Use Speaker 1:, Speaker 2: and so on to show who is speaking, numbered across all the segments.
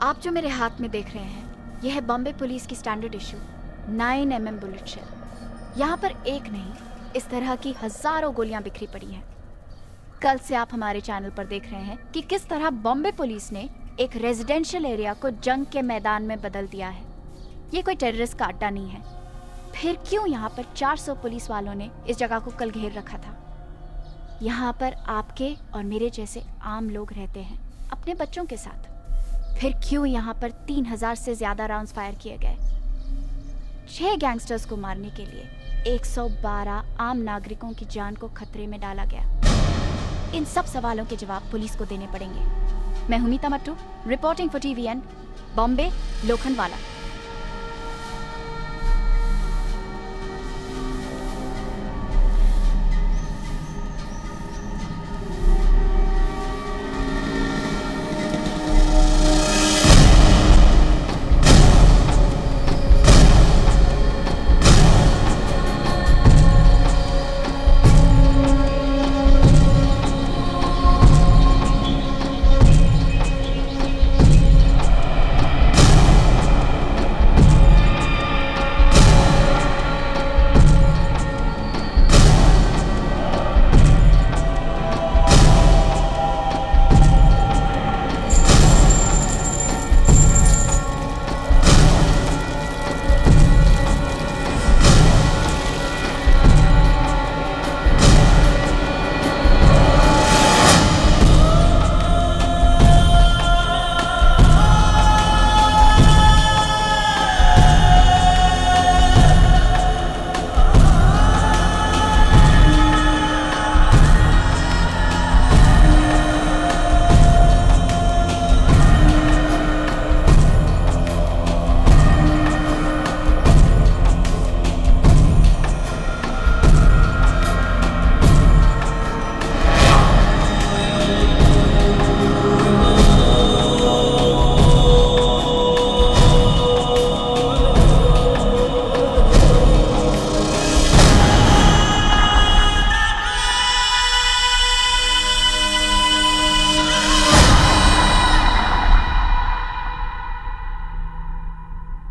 Speaker 1: आप जो मेरे हाथ में देख रहे हैं, यह है बॉम्बे पुलिस की standard issue 9mm bullet shell. यहाँ पर एक नहीं, इस तरह की हजारों गोलियां बिखरी पड़ी हैं। कल से आप हमारे चैनल पर देख रहे हैं कि किस तरह बॉम्बे पुलिस ने एक रेजिडेंशियल एरिया को जंग के मैदान में बदल दिया है। ये कोई टेररिस्ट का अड्डा नहीं है। फिर क्यों यहाँ पर 400 पुलिस वालों ने इस जगह को कल घेर रखा था? यहाँ पर आपके और मेरे जैसे आम लोग रहते हैं अपने बच्चों के साथ। फिर क्यों यहाँ पर 3000 से ज्यादा राउंड्स फायर किए गए? 6 गैंगस्टर्स को मारने के लिए 112 आम नागरिकों की जान को खतरे में डाला गया। इन सब सवालों के जवाब पुलिस को देने पड़ेंगे। मैं हूं Meeta Mattoo, reporting for TVN, Bombay, Lokhandwala.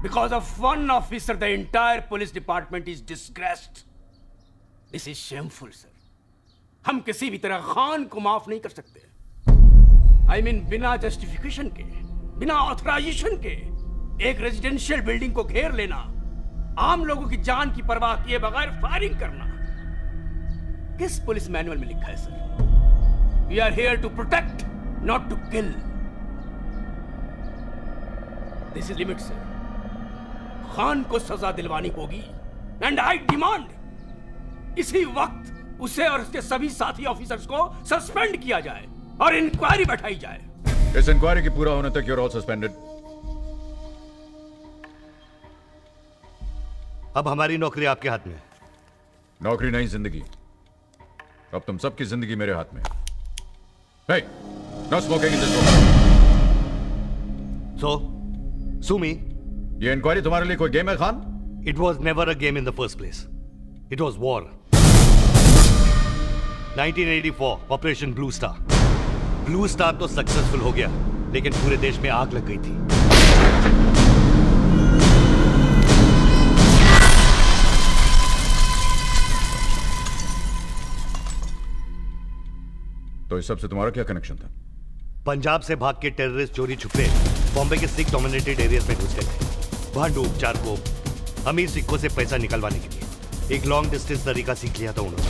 Speaker 2: Because of one officer, the entire police department is disgraced. This is shameful, sir. हम किसी भी तरह खान को माफ नहीं कर सकते। I mean, बिना जस्टिफिकेशन के, बिना ऑथराइजेशन के एक रेजिडेंशियल बिल्डिंग को घेर लेना, आम लोगों की जान की परवाह किए बगैर फायरिंग करना, किस पुलिस मैनुअल में लिखा है sir? We are here to protect, not to kill. This is limit, sir. Khan को सजा दिलवानी होगी एंड आई डिमांड इसी वक्त उसे और उसके सभी साथी ऑफिसर्स को सस्पेंड किया जाए और इंक्वायरी बैठाई जाए।
Speaker 3: इस इंक्वायरी के पूरा होने तक यूर ऑल सस्पेंडेड।
Speaker 4: अब हमारी नौकरी आपके हाथ में।
Speaker 3: नौकरी नहीं, जिंदगी। अब तुम सबकी जिंदगी मेरे हाथ में। Hey, no smoking in this room.
Speaker 4: So, sue me.
Speaker 3: ये इंक्वायरी तुम्हारे लिए कोई गेम है Khan?
Speaker 4: It was never a game in the first place. It was war. 1984, Operation Blue Star. Blue Star तो सक्सेसफुल हो गया, लेकिन पूरे देश में आग लग गई थी।
Speaker 3: तो इस सब से तुम्हारा क्या कनेक्शन था?
Speaker 4: पंजाब से भाग के टेररिस्ट चोरी छुपे बॉम्बे के सिख डोमिनेटेड एरियाज में घुस गए थे। वहां डूबचार को अमीर सिखों से पैसा निकलवाने के लिए एक लॉन्ग डिस्टेंस तरीका सीख लिया था उन्होंने।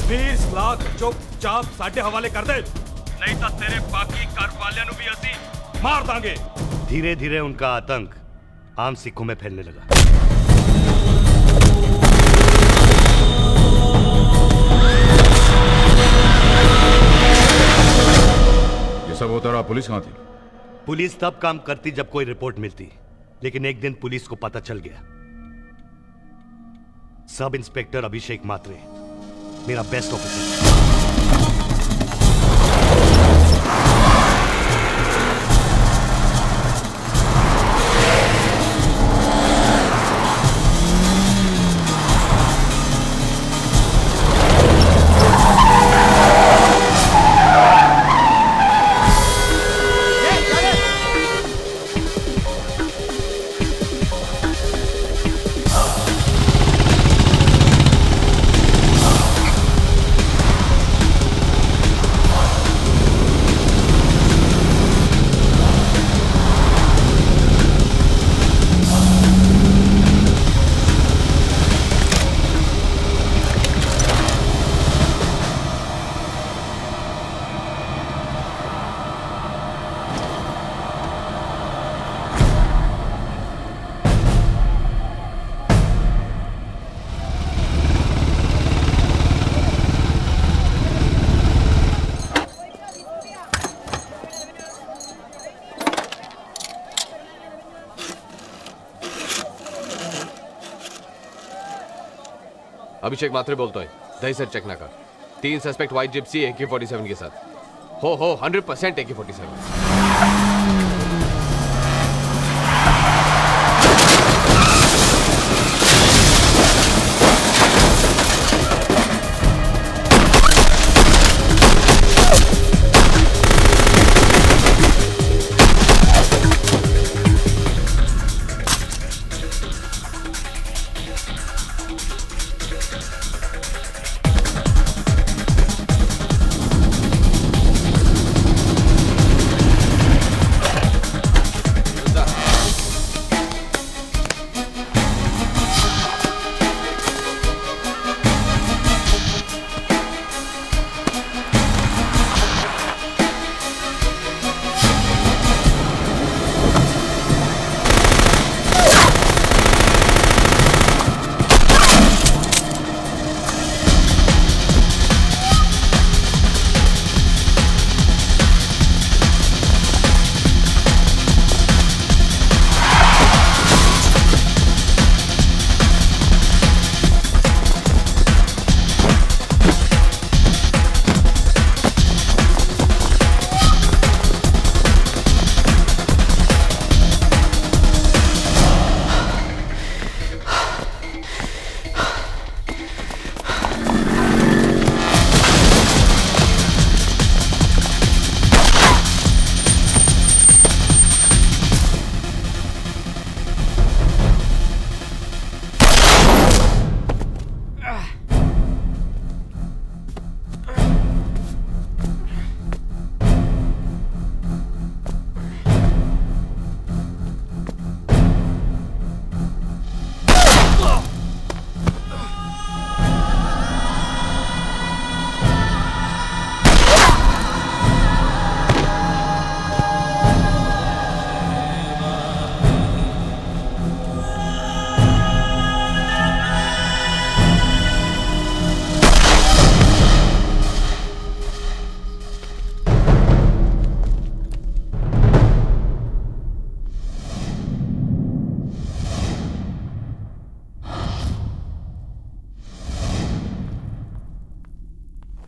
Speaker 5: 20 लाख चुपचाप साडे हवाले कर दे, नहीं तो तेरे बाकी घर वालियां नु भी असी मार दांगे।
Speaker 4: धीरे धीरे उनका आतंक आम सिखों में फैलने लगा।
Speaker 3: ये सब होता रहा, पुलिस कहां थी?
Speaker 4: पुलिस तब काम करती जब कोई रिपोर्ट मिलती, लेकिन एक दिन पुलिस को पता चल गया। सब इंस्पेक्टर अभिषेक मात्रे, मेरा बेस्ट ऑफिसर,
Speaker 6: अभिषेक मात्रे बोलतोय दहीसर चेक नाका 3 सस्पेक्ट व्हाइट जिप्सी AK-47 के साथ हो 100% AK-47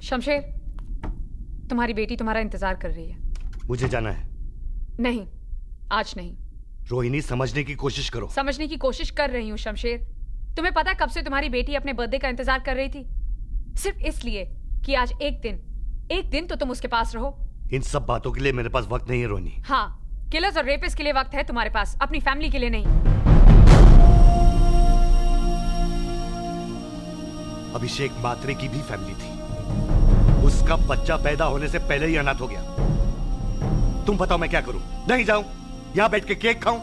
Speaker 7: शमशेर, तुम्हारी बेटी तुम्हारा इंतजार कर रही है।
Speaker 4: मुझे जाना है।
Speaker 7: नहीं, आज नहीं।
Speaker 4: रोहिणी, समझने की कोशिश करो।
Speaker 7: समझने की कोशिश कर रही हूँ शमशेर। तुम्हें पता है कब से तुम्हारी बेटी अपने बर्थडे का इंतजार कर रही थी? सिर्फ इसलिए कि आज एक दिन तो तुम उसके पास रहो।
Speaker 4: इन सब बातों के लिए मेरे पास वक्त नहीं है रोहिणी।
Speaker 7: हाँ, किलर्स और रेपिस्ट के लिए वक्त है तुम्हारे पास, अपनी फैमिली के लिए नहीं।
Speaker 4: अभिषेक मात्रे की भी फैमिली थी। उसका बच्चा पैदा होने से पहले ही अनाथ हो गया। तुम बताओ मैं क्या करूं? नहीं जाऊं? यहां बैठ के केक खाऊं?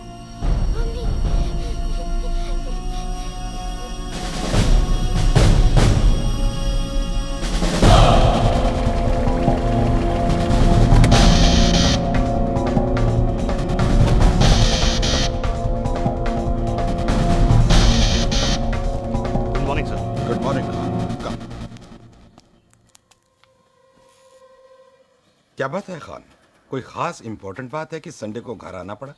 Speaker 4: Good morning sir.
Speaker 3: Good morning.
Speaker 8: क्या बात है खान? कोई खास इंपॉर्टेंट बात है कि संडे को घर आना पड़ा?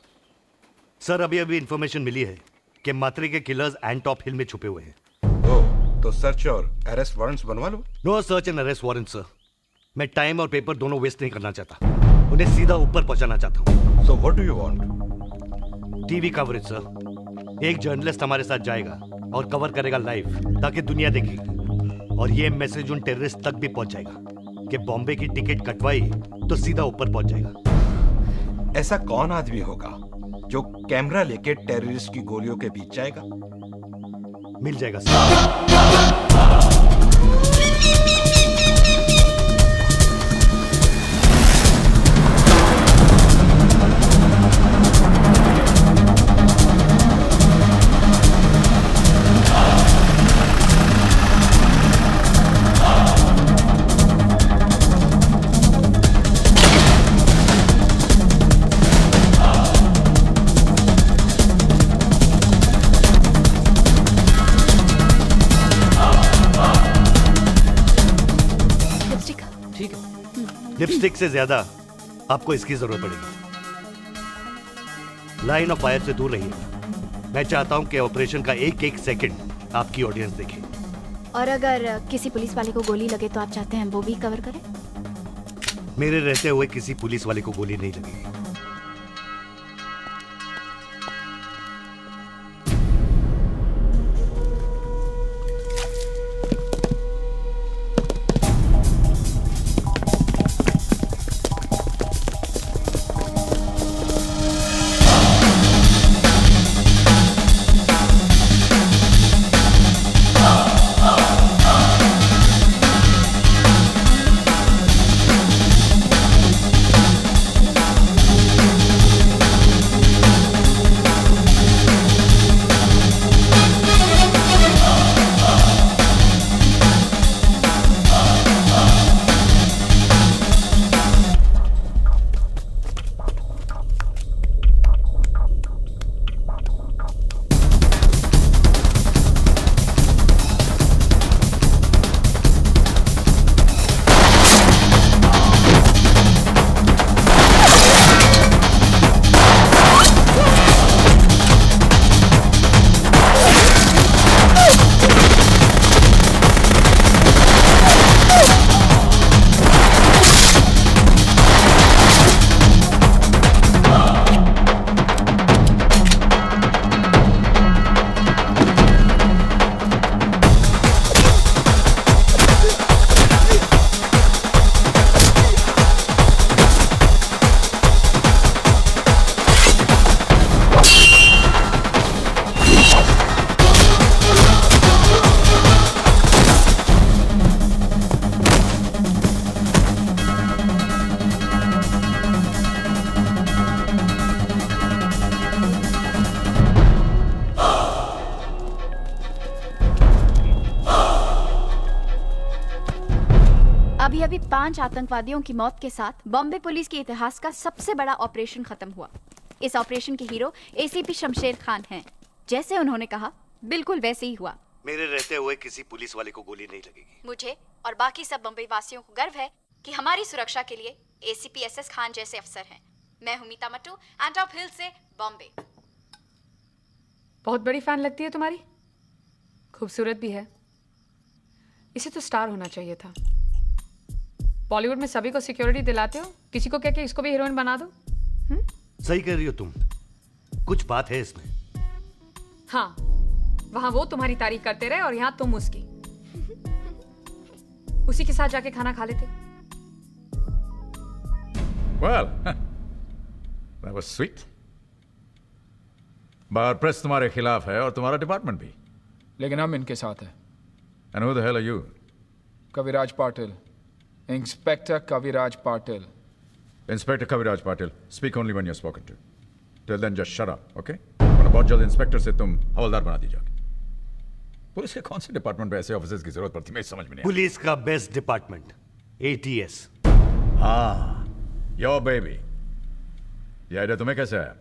Speaker 4: सर, अभी इंफॉर्मेशन मिली है कि मात्रे के किलर्स एंटॉप हिल में छुपे हुए हैं।
Speaker 8: ओह, तो सर्च और अरेस्ट वारंट्स बनवा लो।
Speaker 4: No search and arrest warrant sir. मैं टाइम और पेपर दोनों वेस्ट नहीं करना चाहता। उन्हें सीधा ऊपर पहुंचाना चाहता हूं।
Speaker 8: So what do you want?
Speaker 4: TV coverage sir. एक जर्नलिस्ट हमारे साथ जाएगा और कवर करेगा लाइव, ताकि दुनिया देखेगी। और ये मैसेज उन टेररिस्ट तक भी पहुंच जाएगा कि बॉम्बे की टिकट कटवाई तो सीधा ऊपर पहुंच जाएगा।
Speaker 8: ऐसा कौन आदमी होगा जो कैमरा लेके टेररिस्ट की गोलियों के बीच जाएगा?
Speaker 4: मिल जाएगा सर। लिपस्टिक से ज्यादा आपको इसकी जरूरत पड़ेगी। लाइन ऑफ फायर से दूर रहिएगा। मैं चाहता हूं कि ऑपरेशन का एक एक सेकंड आपकी ऑडियंस देखे।
Speaker 1: और अगर किसी पुलिस वाले को गोली लगे तो आप चाहते हैं वो भी कवर करें?
Speaker 4: मेरे रहते हुए किसी पुलिस वाले को गोली नहीं लगेगी।
Speaker 1: अभी अभी 5 आतंकवादियों की मौत के साथ बॉम्बे पुलिस के इतिहास का सबसे बड़ा ऑपरेशन खत्म हुआ। इस ऑपरेशन के हीरो एसीपी शमशेर खान हैं। जैसे उन्होंने कहा बिल्कुल वैसे ही हुआ।
Speaker 4: मेरे रहते हुए किसी पुलिस वाले को गोली नहीं लगेगी।
Speaker 1: मुझे और बाकी सब बम्बई वासियों को गर्व है कि हमारी सुरक्षा के लिए एसीपी एसएस खान जैसे अफसर हैं। मैं हूं मीता मट्टू, एंटॉप हिल से बॉम्बे।
Speaker 7: बहुत बड़ी फैन लगती है तुम्हारी, खूबसूरत भी है। इसे तो स्टार होना चाहिए था। बॉलीवुड में सभी को सिक्योरिटी दिलाते हो, किसी को कह के इसको भी हीरोइन बना दो।
Speaker 4: सही कह रही हो तुम, कुछ बात है इसमें।
Speaker 7: हाँ, वहां वो तुम्हारी तारीफ करते रहे और यहाँ तुम उसकी। उसी के साथ जाके खाना खा लेते।
Speaker 3: Well, that was sweet. बाहर प्रेस तुम्हारे खिलाफ है और तुम्हारा डिपार्टमेंट भी।
Speaker 9: लेकिन हम इनके साथ हैं।
Speaker 3: And who the hell are you?
Speaker 9: Kaviraj Patil, inspector Kaviraj Patil.
Speaker 3: Inspector Kaviraj Patil. Speak only when you're spoken to. Till then, just shut up, okay? वरना बहुत जल्द इंस्पेक्टर से तुम हवलदार बना दी जाओगे। पुलिस के कौन से डिपार्टमेंट में ऐसे ऑफिसर्स की जरूरत पड़ती है, समझ में नहीं
Speaker 4: पुलिस का बेस्ट डिपार्टमेंट ATS।
Speaker 3: हाँ, योर बेबी। ये आइडिया तुम्हें कैसे आया?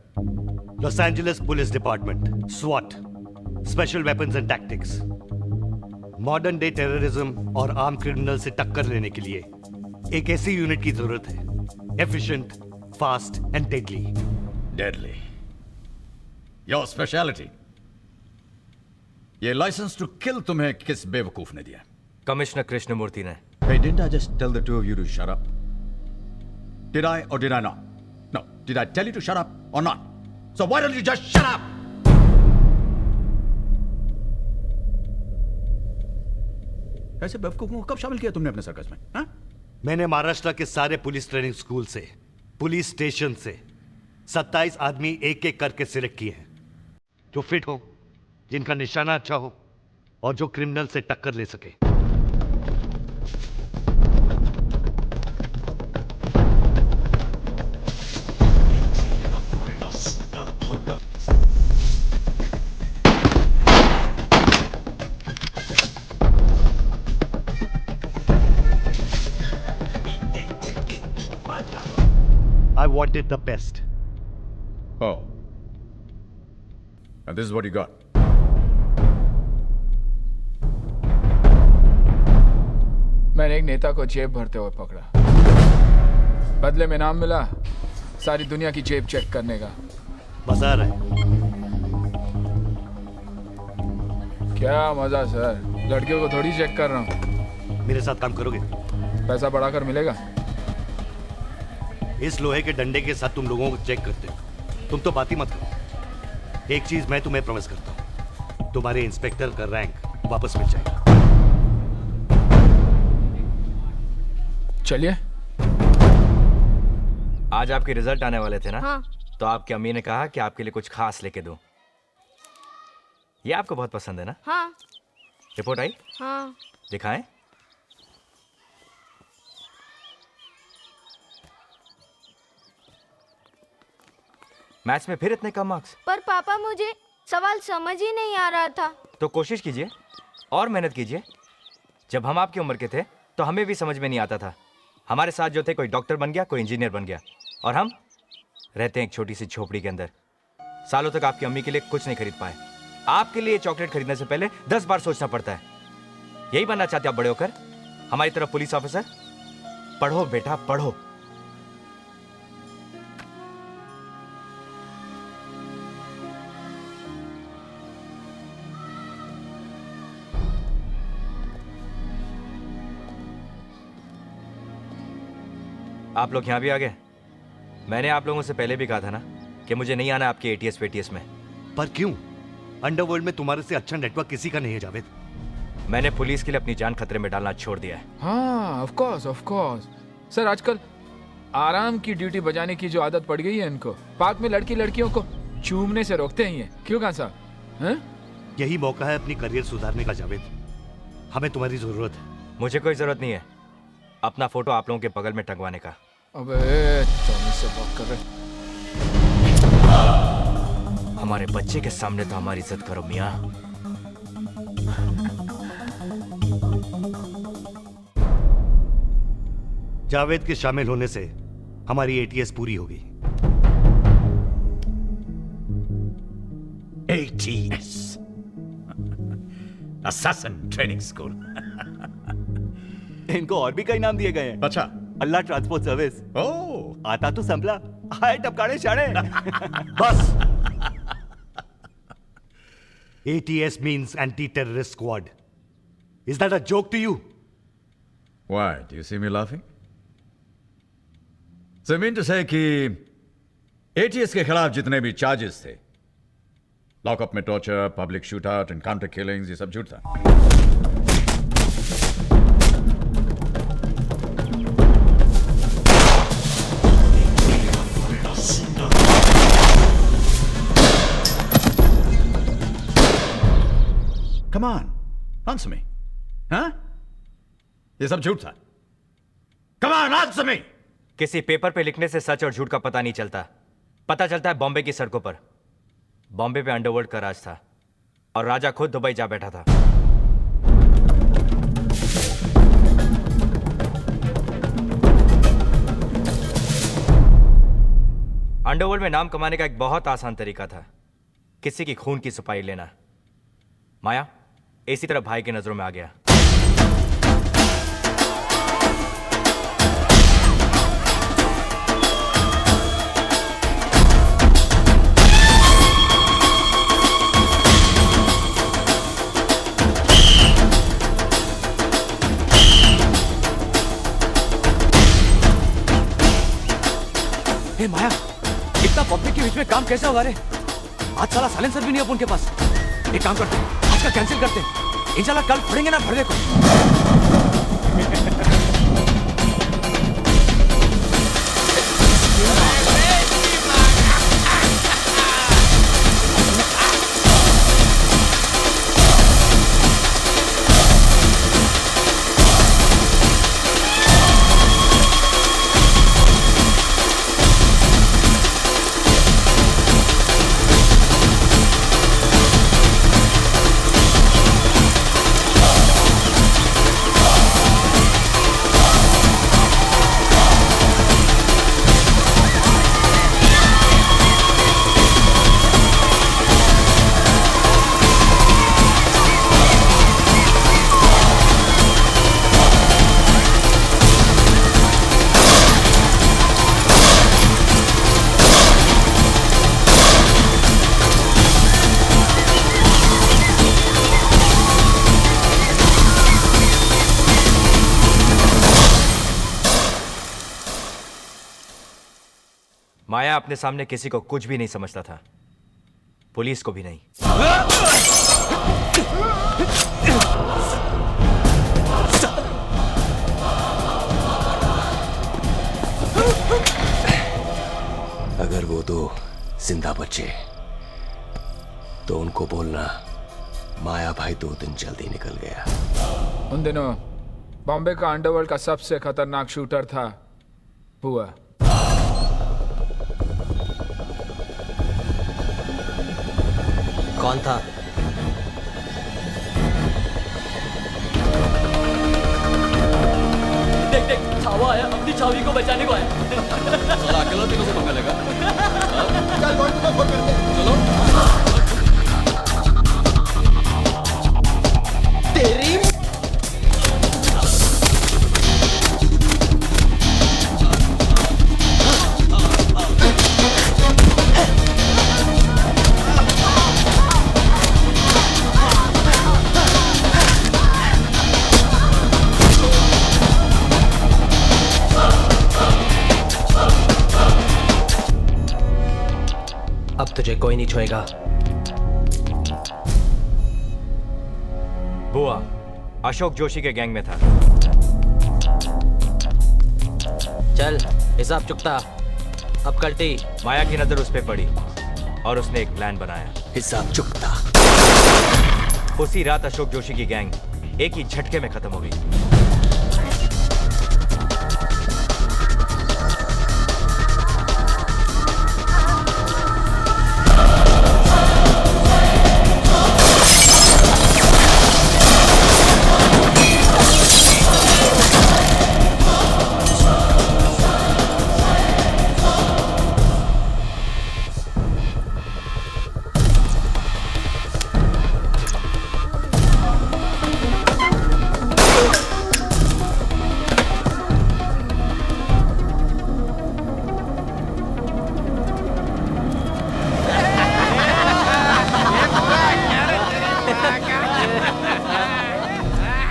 Speaker 4: Los Angeles police department, SWAT, special weapons and tactics. Modern day terrorism और आर्म क्रिमिनल से टक्कर लेने के लिए एक ऐसी यूनिट की जरूरत है, efficient, fast and deadly.
Speaker 3: Deadly. Your speciality. ये लाइसेंस टू किल तुम्हें किस बेवकूफ ने दिया?
Speaker 5: कमिश्नर कृष्णमूर्ति ने।
Speaker 3: Hey, didn't I just tell the two of you to shut up? Did I or did I not? No. Did I tell you to shut up or not? So why don't you just shut up? ऐसे बेवकूफों को कब शामिल किया तुमने अपने circus में? हाँ?
Speaker 4: मैंने महाराष्ट्र के सारे पुलिस ट्रेनिंग स्कूल से, पुलिस स्टेशन से 27 आदमी एक एक करके सिलेक्ट किए हैं, जो फिट हो, जिनका निशाना अच्छा हो और जो क्रिमिनल से टक्कर ले सके। I wanted the best.
Speaker 3: Oh. And this is what you got.
Speaker 9: मैंने एक नेता को जेब भरते हुए पकड़ा। बदले में नाम मिला सारी दुनिया की जेब चेक करने का।
Speaker 4: मजा आ रहा है।
Speaker 9: क्या मजा सर। लड़कियों को थोड़ी चेक कर रहा हूँ।
Speaker 4: मेरे साथ काम करोगे?
Speaker 9: पैसा बढ़ाकर मिलेगा।
Speaker 4: इस लोहे के डंडे के साथ तुम लोगों को चेक करते हो। तुम तो बात ही मत करो। एक चीज मैं तुम्हें प्रॉमिस करता हूँ, तुम्हारे इंस्पेक्टर का रैंक वापस मिल जाएगा।
Speaker 9: चलिए।
Speaker 10: आज आपके रिजल्ट आने वाले थे ना?
Speaker 11: हाँ।
Speaker 10: तो आपकी अम्मी ने कहा कि आपके लिए कुछ खास लेके दूं। ये आपको बहुत पसंद है ना?
Speaker 11: हाँ।
Speaker 10: रिपोर्ट आई?
Speaker 11: हाँ।
Speaker 10: दिखाएं। मैथ्स में फिर इतने कम मार्क्स?
Speaker 11: पर पापा मुझे सवाल समझ ही नहीं आ रहा था।
Speaker 10: तो कोशिश कीजिए और मेहनत कीजिए। जब हम आपकी उम्र के थे तो हमें भी समझ में नहीं आता था। हमारे साथ जो थे, कोई डॉक्टर बन गया, कोई इंजीनियर बन गया, और हम रहते हैं एक छोटी सी झोपड़ी के अंदर। सालों तक आपकी अम्मी के लिए कुछ नहीं खरीद पाए। आपके लिए चॉकलेट खरीदने से पहले 10 बार सोचना पड़ता है। यही बनना चाहते आप बड़े होकर? हमारी तरफ पुलिस ऑफिसर? पढ़ो बेटा पढ़ो। आप लोग यहां भी आ गए। मैंने आप लोगों से पहले भी कहा था ना कि मुझे नहीं आना आपके एटीएस पेटीएस में।
Speaker 4: पर क्यों? अंडरवर्ल्ड में तुम्हारे से अच्छा नेटवर्क किसी का नहीं है जावेद।
Speaker 10: मैंने पुलिस के लिए अपनी जान खतरे में डालना छोड़ दिया है।
Speaker 9: हाँ, ऑफ कोर्स। सर, आजकल आराम की ड्यूटी बजाने की जो आदत पड़ गई है इनको, पार्क में लड़कियों को चूमने से रोकते ही हैं। क्यों खान साहब? हैं? यही
Speaker 4: मौका है अपनी करियर सुधारने का जावेद। हमें तुम्हारी जरूरत है।
Speaker 10: मुझे कोई जरूरत नहीं है अपना फोटो आप लोगों के बगल में टंगवाने का।
Speaker 9: अबे टॉमी से बात कर रहे।
Speaker 10: हमारे बच्चे के सामने तो हमारी इज्जत करो मियां।
Speaker 4: जावेद के शामिल होने से हमारी एटीएस पूरी होगी।
Speaker 3: ATS Assassin Training School।
Speaker 12: इनको और भी कई नाम दिए गए हैं।
Speaker 3: अच्छा।
Speaker 12: अल्लाह ट्रांसपोर्ट सर्विस।
Speaker 3: ओह,
Speaker 12: आता तो संभला, हाय टपकाने शाणे।
Speaker 4: बस। ATS means anti-terrorist squad. Is that a joke to you?
Speaker 3: Why? Do you see me laughing? So I mean to say कि ATS के खिलाफ जितने भी चार्जेस थे, लॉकअप में torture, public shoot out, encounter killings, ये सब झूठ था। Come on, answer me. हाँ? ये सब झूठ था। Come on, answer me.
Speaker 10: किसी पेपर पे लिखने से सच और झूठ का पता नहीं चलता। पता चलता है बॉम्बे की सड़कों पर। बॉम्बे पे अंडरवर्ल्ड का राज था और राजा खुद दुबई जा बैठा था। अंडरवर्ल्ड में नाम कमाने का एक बहुत आसान तरीका था, किसी की खून की सफाई लेना। माया इसी तरह भाई की नजरों में आ गया।
Speaker 6: हे माया, इतना पब्लिक के बीच में काम कैसे होगा रे? आज साला साइलेंसर भी नहीं है उनके पास। एक काम करते हैं, आज का कैंसिल करते हैं। इंशाल्लाह कल पढ़ेंगे ना भरदे को।
Speaker 10: माया अपने सामने किसी को कुछ भी नहीं समझता था, पुलिस को भी नहीं।
Speaker 2: अगर वो दो जिंदा बचे तो उनको बोलना माया भाई 2 दिन जल्दी निकल गया।
Speaker 9: उन दिनों बॉम्बे का अंडरवर्ल्ड का सबसे खतरनाक शूटर था बुआ।
Speaker 6: कौन था? देख देख, छावा आया, अपनी छावी को बचाने को आया। साला अकेला तीनों से पंगा लेगा। चल बॉन्टू को फोन करते हैं। चलो। तेरी अब तुझे कोई नहीं छुएगा।
Speaker 10: बुआ अशोक जोशी के गैंग में था।
Speaker 6: चल हिसाब चुकता। अब कल्टी।
Speaker 10: माया की नजर उस पे पड़ी और उसने एक प्लान बनाया।
Speaker 2: हिसाब चुकता।
Speaker 10: उसी रात अशोक जोशी की गैंग एक ही झटके में खत्म हो गई।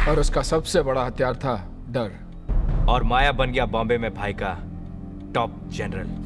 Speaker 9: और उसका सबसे बड़ा हथियार था डर।
Speaker 10: और माया बन गया बॉम्बे में भाई का टॉप जनरल।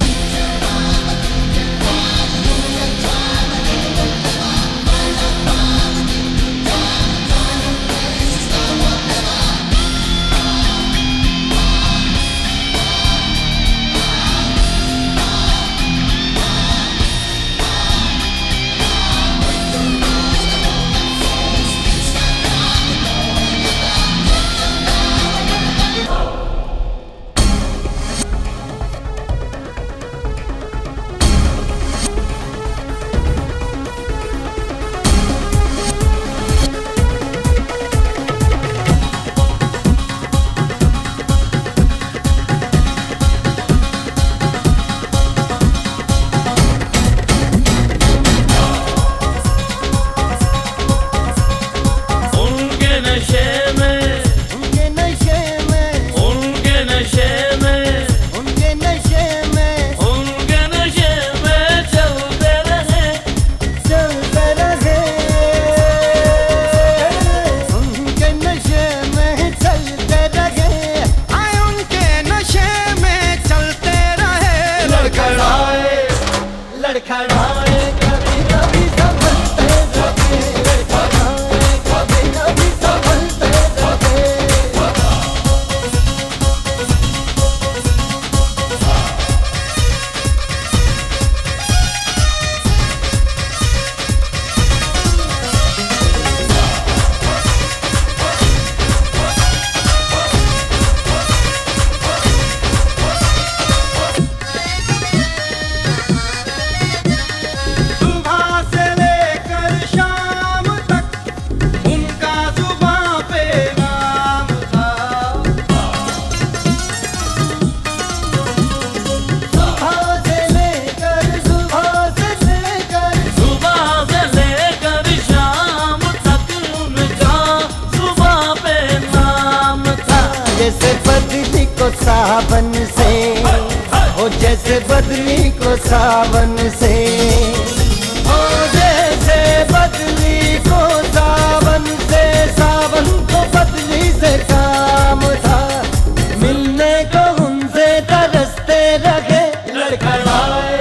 Speaker 13: सावन से ओ जैसे बदली को सावन से ओ जैसे बदली को सावन से सावन को बदली से काम था मिलने को उनसे तरसते रहे लड़खड़ाए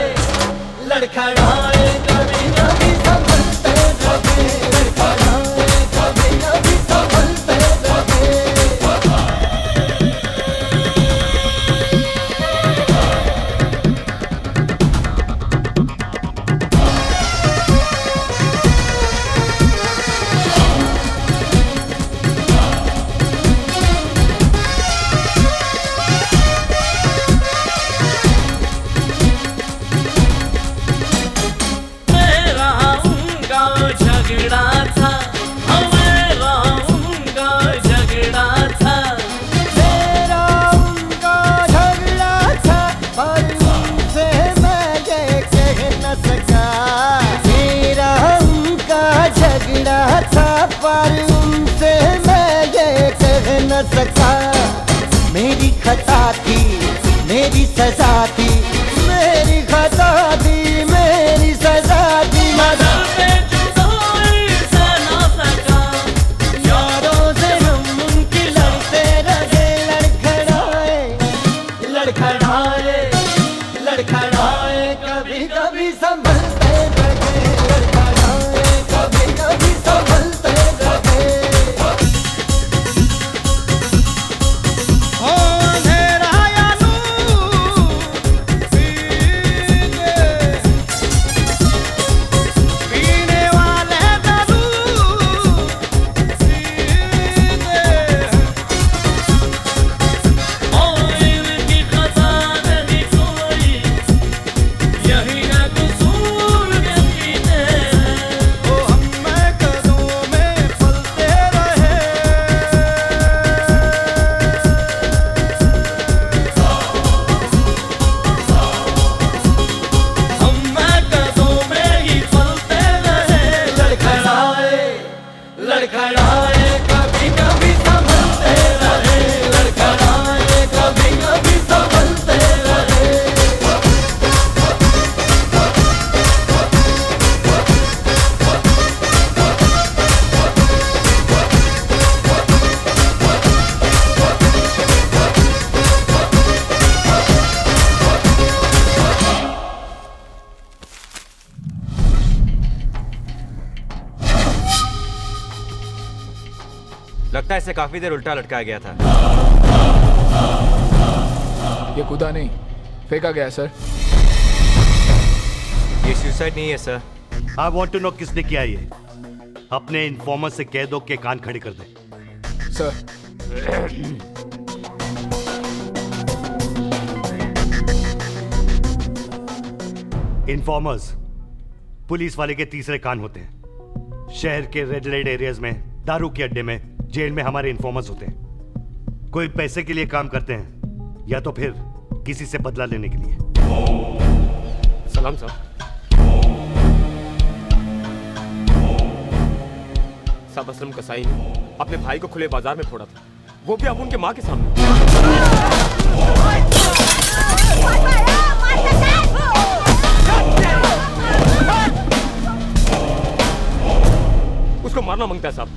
Speaker 13: झगड़ा था, मेरा उनका झगड़ा था, मेरा उनका झगड़ा था, पर उनसे मैं ये कह न सका। मेरा उनका झगड़ा था, पर उनसे मैं ये कह न सका। मेरी खता थी, मेरी सजा थी, मेरी खता थी, मेरी सजा थी। मगर पे जुदाई से ना सका, यारों से हम उनकी लड़ते रहे। लड़खड़ाए लड़खड़ाए लड़खड़ाए, कभी कभी संभलते रहे। लड़खड़ाए कभी कभी संभलते रहे। लड़खड़ाए कभी कभी संभलते रहे। लड़खड़ाए कभी कभी संभलते रहे।
Speaker 10: लगता है इसे काफी देर उल्टा लटकाया गया था।
Speaker 9: ये कूदा नहीं, फेंका गया सर।
Speaker 10: ये सुसाइड नहीं है sir.
Speaker 4: I want to know किसने किया ये। अपने इन्फॉर्मर से कह दो कि कान खड़े कर दे।
Speaker 9: सर
Speaker 4: इन्फॉर्मर्स पुलिस वाले के तीसरे कान होते हैं। शहर के रेड लाइट एरियाज में, दारू के अड्डे में, जेल में हमारे इन्फॉर्मर्स होते हैं। कोई पैसे के लिए काम करते हैं या तो फिर किसी से बदला लेने के लिए।
Speaker 2: सलाम साहब। साहब असलम कसाई ने अपने भाई को खुले बाजार में फोड़ा था, वो भी अब उनके माँ के सामने। उसको मारना मांगता है साहब।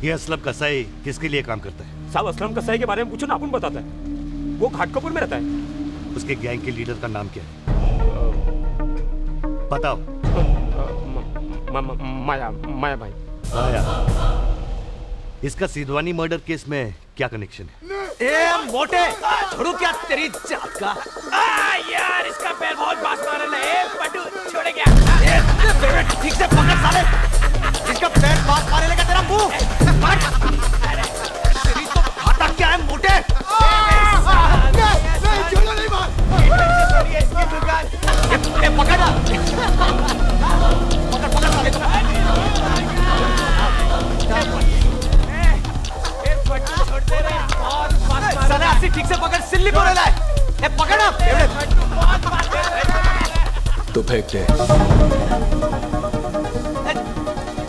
Speaker 4: ये असलम कसाई किसके लिए काम करता है?
Speaker 2: साहब असलम कसाई के बारे में पूछो ना, अपन बताता है। वो घाटकोपुर में रहता है।
Speaker 4: उसके गैंग के लीडर का नाम क्या है? बताओ।
Speaker 2: माया माया भाई।
Speaker 4: माया। इसका सिद्धवानी मर्डर केस में क्या कनेक्शन है?
Speaker 6: ए मोटे, छोड़ू क्या तेरी जात का? यार इसका पैर बहुत बास मार रहा है। पटू छोड़े क्या? ठीक से पकड़ साले। इसका पैर बास मारे लगा तेरा मुंह। तेरी तो खाता क्या है मोटे? नहीं छोड़ो नहीं मार। इसकी दुकान। ये पकड़ ना। पकड़ पकड़ साले को। छोड़ दे रे। साले आसी ठीक से पकड़, सिल्ली बोले लाए। ए पकड़ ना। तो फेंक दे।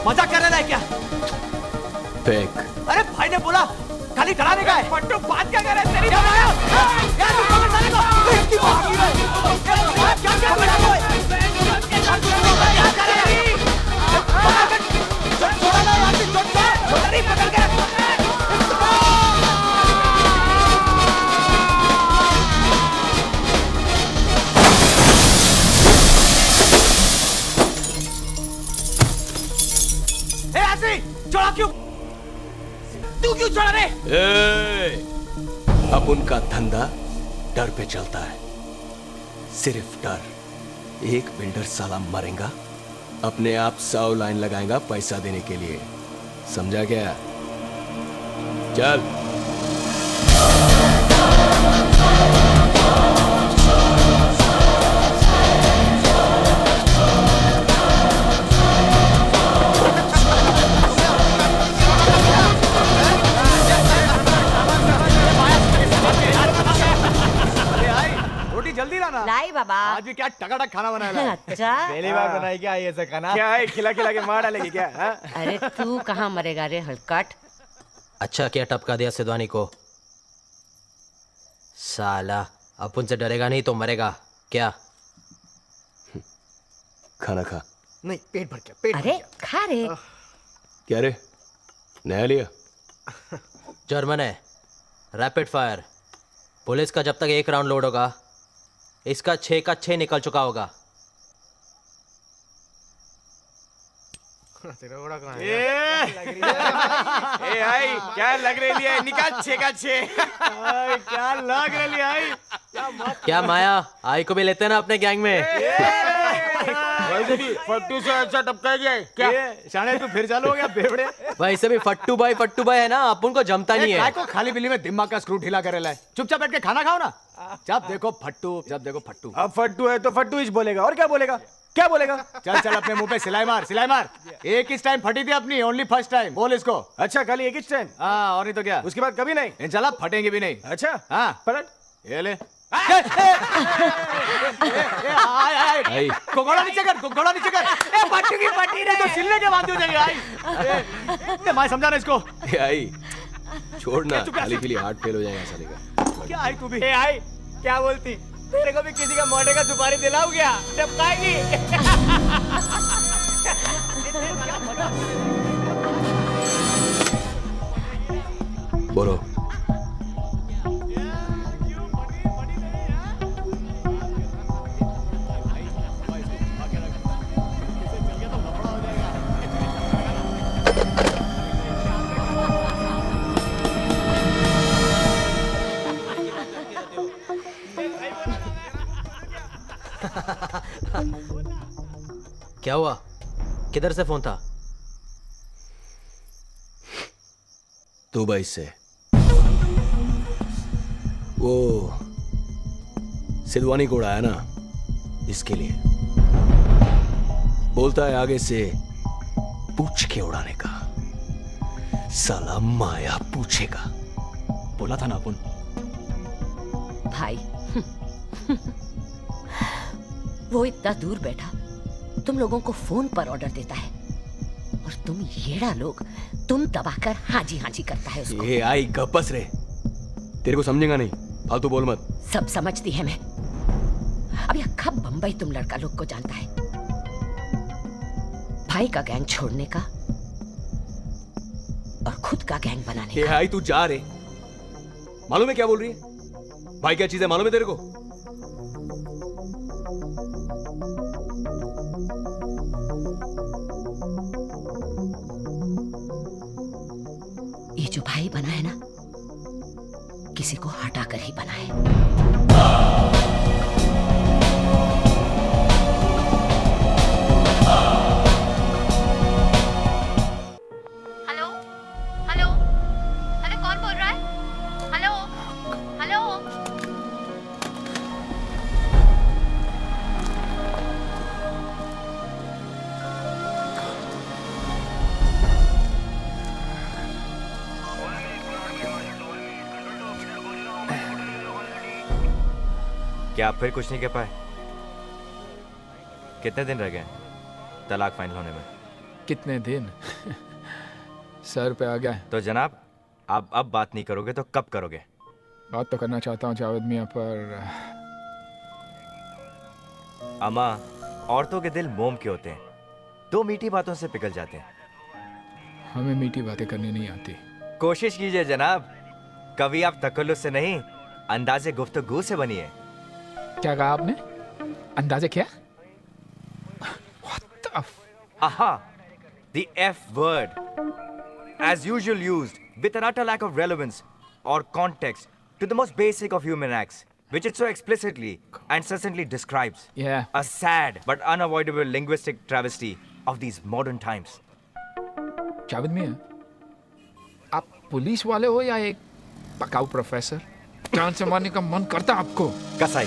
Speaker 6: मजाक कर रहा है क्या? फेंक। अरे भाई ने बोला खाली डराने का है। पट्टू बात क्या कर रहा है तेरी? यार तू पकड़ साले को। इसकी भागी है। क्या कर रहा है? क्या कर रहा है? छोड़ा ना यार, छोड़ नहीं पकड़ के। छोड़ा क्यों? तू क्यों छोड़ा रे?
Speaker 14: अब उनका धंधा डर पे चलता है, सिर्फ डर। एक बिल्डर साला मरेगा, अपने आप 100 लाइन लगाएगा पैसा देने के लिए। समझा क्या? चल।
Speaker 6: भी क्या टकाटक खाना बनाया।
Speaker 15: अच्छा
Speaker 10: पहली बार बनाई क्या ये ऐसा खाना?
Speaker 14: क्या है, खिला खिला के मार डालेगी क्या? हाँ?
Speaker 15: अरे तू कहाँ मरेगा रे हलकट।
Speaker 14: अच्छा क्या टपका दिया सिद्धवानी को? साला अपन से डरेगा नहीं तो मरेगा क्या? खाना खा।
Speaker 10: नहीं पेट भर गया,
Speaker 15: अरे खा रे।
Speaker 14: क्या रे, नया लिया? जर्मन है, रैपिड फायर। पुलिस का जब तक 1 राउंड लोड होगा, इसका 6 का 6 निकल चुका होगा।
Speaker 10: तेरा बड़ा कहाँ
Speaker 6: ए आई क्या लग रही है? निकाल 6 का 6। क्या लग रही आई?
Speaker 14: क्या माया, आई को भी लेते हैं ना अपने गैंग में?
Speaker 6: वैसे भी फट्टू से अच्छा टपका गया क्या? शाने तू फिर चालू हो गया बेवड़े।
Speaker 14: वैसे भी फट्टू भाई है ना, अपन को जमता नहीं है।
Speaker 6: काय को खाली बिल्ली में दिमाग का स्क्रू ढीला करे लाए। चुपचाप बैठ के खाना खाओ ना। जब देखो फट्टू, जब देखो फट्टू। अब फट्टू है तो फट्टू ही बोलेगा, और क्या बोलेगा? क्या बोलेगा? चल चल अपने मुंह पे सिलाई मार, सिलाई मार। एक ही टाइम फटी थी अपनी, ओनली फर्स्ट टाइम। बोल इसको। अच्छा खाली एक ही टाइम? हाँ, और नहीं तो क्या, उसके बाद कभी नहीं। चला फटेंगे भी नहीं। अच्छा हाँ पलट ये ले। घोड़ा नीचे कर, घोड़ा नीचे कर। फटी की फटी नहीं तो सिलने के बाद हो जाएगा। आई मैं समझा ना इसको।
Speaker 14: आई छोड़ना, खाली के लिए हार्ट फेल हो जाएगा साले का।
Speaker 6: क्या आई तू भी? आई क्या बोलती? तेरे को भी किसी का मोटे का सुपारी दिलाऊं क्या? टपकाएगी।
Speaker 14: बोलो। क्या हुआ? किधर से फोन था? दुबई से। वो सिद्धवानी को उड़ाया ना, इसके लिए बोलता है आगे से पूछ के उड़ाने का। साला माया पूछेगा। बोला था ना अपन।
Speaker 15: भाई वो इतना दूर बैठा तुम लोगों को फोन पर ऑर्डर देता है, और तुम येड़ा लोग तुम दबाकर हाजी हाजी करता है उसको।
Speaker 14: ये आई गप्पस रे, तेरे को समझेगा नहीं, फालतू बोल मत।
Speaker 15: सब समझती है मैं। अब यह कब बंबई तुम लड़का लोग को जानता है। भाई का गैंग छोड़ने का और खुद का गैंग बनाने का।
Speaker 14: आई तू जा रे, मालूम है क्या बोल रही है? भाई क्या चीज है मालूम है तेरे को?
Speaker 15: ये जो भाई बना है ना, किसी को हटाकर ही बना है।
Speaker 1: हेलो हेलो हेलो, कौन बोल रहा है? Hello hello.
Speaker 10: क्या आप फिर कुछ नहीं कह पाए? कितने दिन रह गए तलाक फाइनल होने में?
Speaker 9: कितने दिन? सर पे आ गया।
Speaker 10: तो जनाब आप अब बात नहीं करोगे तो कब करोगे?
Speaker 9: बात तो करना चाहता हूँ जावेद मियाँ, पर
Speaker 10: अम्मा, औरतों के दिल मोम के होते हैं, 2 मीठी बातों से पिघल जाते हैं।
Speaker 9: हमें मीठी बातें करनी नहीं आती।
Speaker 10: कोशिश कीजिए जनाब, कभी आप तकल्लुफ़ से नहीं अंदाजे गुफ्तगू से बनिए।
Speaker 9: क्या कहा आपने? अंदाजे क्या?
Speaker 10: Aha! The F word, as usual used with an utter lack of relevance or context to the most basic of human acts, which it so explicitly and succinctly describes.
Speaker 9: Yeah.
Speaker 10: A sad but unavoidable linguistic travesty of these modern times.
Speaker 9: Javed मियाँ, आप police वाले हो या एक पकाऊ professor? जान से मारने का मन करता आपको?
Speaker 10: कसाई।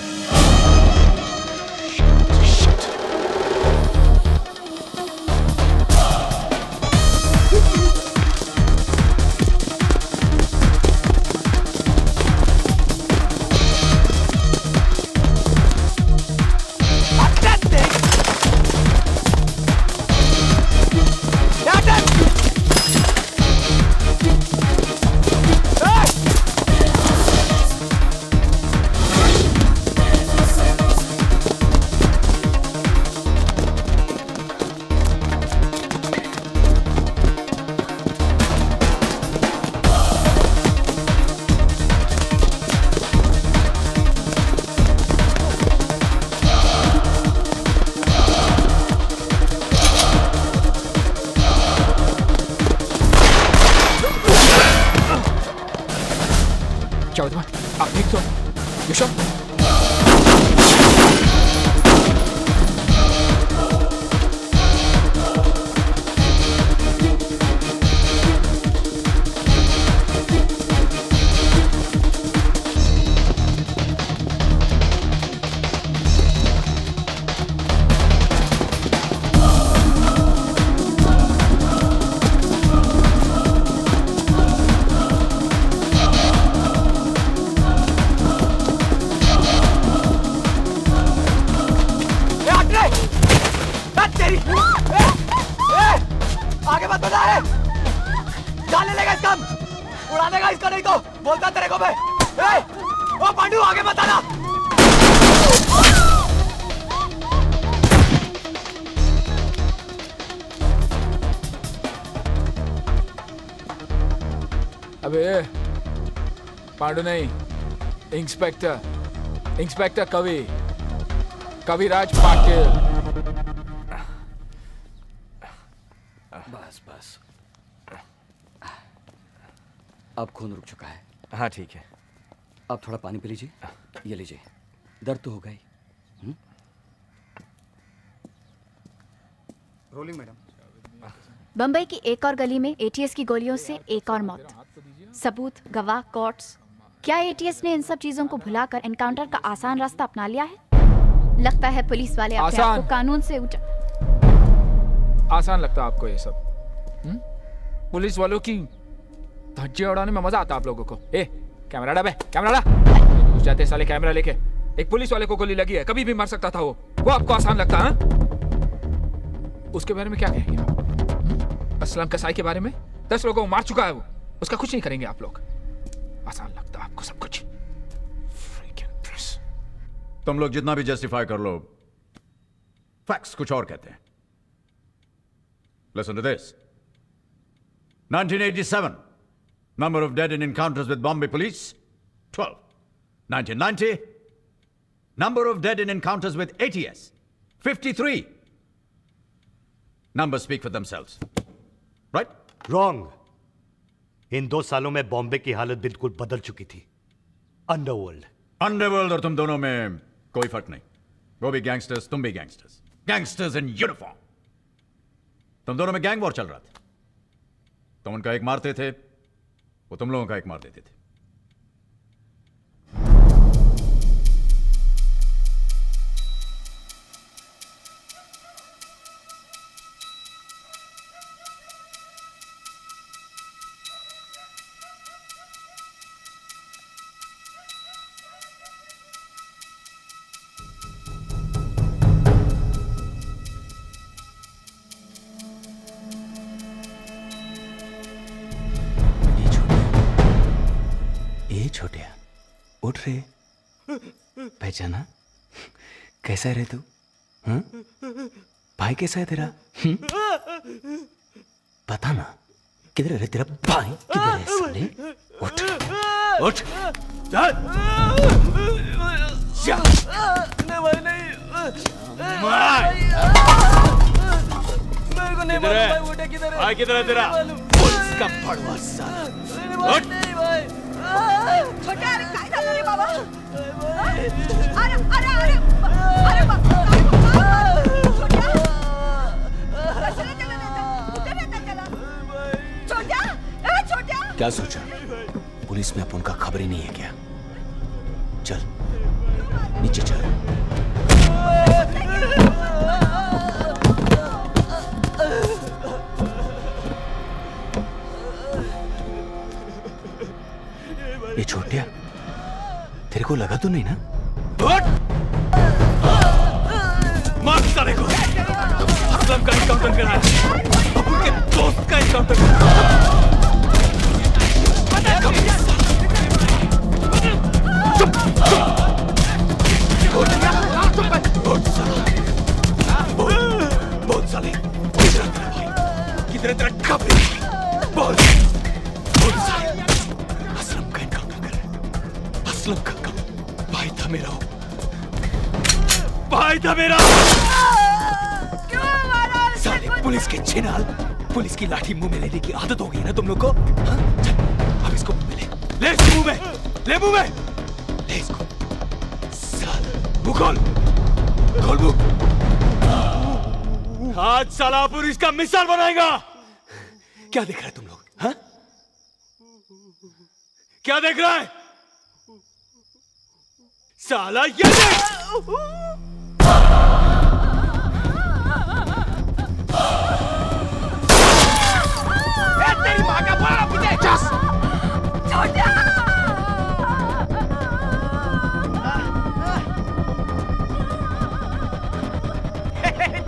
Speaker 6: आगे मत बढ़ा है, जान ले लेगा इसका, उड़ा देगा इसका, नहीं तो बोलता तेरे को मैं। ओ पांडू आगे मत आना।
Speaker 9: अबे पांडू नहीं, इंस्पेक्टर कविराज पाटिल।
Speaker 6: बस अब खून रुक चुका है।
Speaker 10: हाँ ठीक है।
Speaker 6: अब थोड़ा पानी पी लीजिए, ये लीजिए, दर्द तो होगा ही।
Speaker 1: Rolling madam. बंबई की एक और गली में एटीएस की गोलियों से एक और मौत। सबूत, गवाह, कोर्ट्स। क्या एटीएस ने इन सब चीजों को भुलाकर एनकाउंटर का आसान रास्ता अपना लिया है? लगता है पुलिस वाले अपने आप को कानून से
Speaker 9: आसान लगता आपको ये सब? पुलिस वालों की धज्जियां उड़ाने में मजा आता आप लोगों को? कैमरा डा बे, कैमरा डा। घुस जाते साले कैमरा लेके। एक पुलिस वाले को गोली लगी है, कभी भी मर सकता था वो आपको आसान लगता है? उसके बारे में क्या कहेंगे आप? असलम कसाई के बारे में 10 लोगों को मार चुका है वो, उसका कुछ नहीं करेंगे आप लोग? आसान लगता है आपको सब कुछ?
Speaker 3: तुम लोग जितना भी जस्टिफाई कर लो, फैक्ट्स कुछ और कहते हैं। Listen to this. 1987, number of dead in encounters with Bombay police, 12. 1990, number of dead in encounters with ATS, 53. Numbers speak for themselves. Right?
Speaker 4: Wrong. इन 2 सालों में बॉम्बे की हालत बिल्कुल बदल चुकी थी। अंडरवर्ल्ड
Speaker 3: और तुम दोनों में कोई फर्क नहीं। वो भी गैंगस्टर्स, तुम भी गैंगस्टर्स। Gangsters in uniform. तुम दोनों में गैंग वॉर चल रहा था। तुम उनका एक मारते थे, वो तुम लोगों का एक मार देते थे।
Speaker 14: छोटिया उठ रे, पहचाना? कैसा है रे तू? भाई कैसा है तेरा? पता ना किधर है रे तेरा भाई? किधर है साले? उठ उठ चल
Speaker 13: मेरे को नहीं मालूम भाई, उठे किधर है?
Speaker 14: भाई किधर है तेरा? पुलिस का भड़वा साला। उठ
Speaker 13: छोटे, अरे काय झालं रे बाबा? अरे अरे अरे अरे बाबा, छोट्या कशाला त्याला नेता? कुठे नेता त्याला? छोट्या, ए छोट्या,
Speaker 14: क्या सोचा? पुलिस में अपन का खबर ही नहीं है क्या? चल नीचे चल। ये छोटिया, तेरे को लगा तो नहीं ना?
Speaker 5: मार साले को। असलम का एनकाउंटर करा है, अबू के दोस्त का एनकाउंटर करा है। बहुत साले, किधर तेरा खबर? बहुत साले, असलम का एनकाउंटर कर रहा है। असलम का भाई था मेरा, भाई था मेरा। साले पुलिस के छिनाल, पुलिस की लाठी मुंह में लेने की आदत हो गई ना तुम लोग को? हाँ? चल, अब इसको मुंह में ले इसको मुंह में, ले मुंह में, ले इसको।
Speaker 6: खोल खोल बुक। आज सालापुर इसका मिसाल बनाएगा। क्या देख रहे हैं तुम लोग? हाँ? क्या देख रहा है साला? ये देख। तेरी माँ का बड़ा पीछे। चस। छोटा।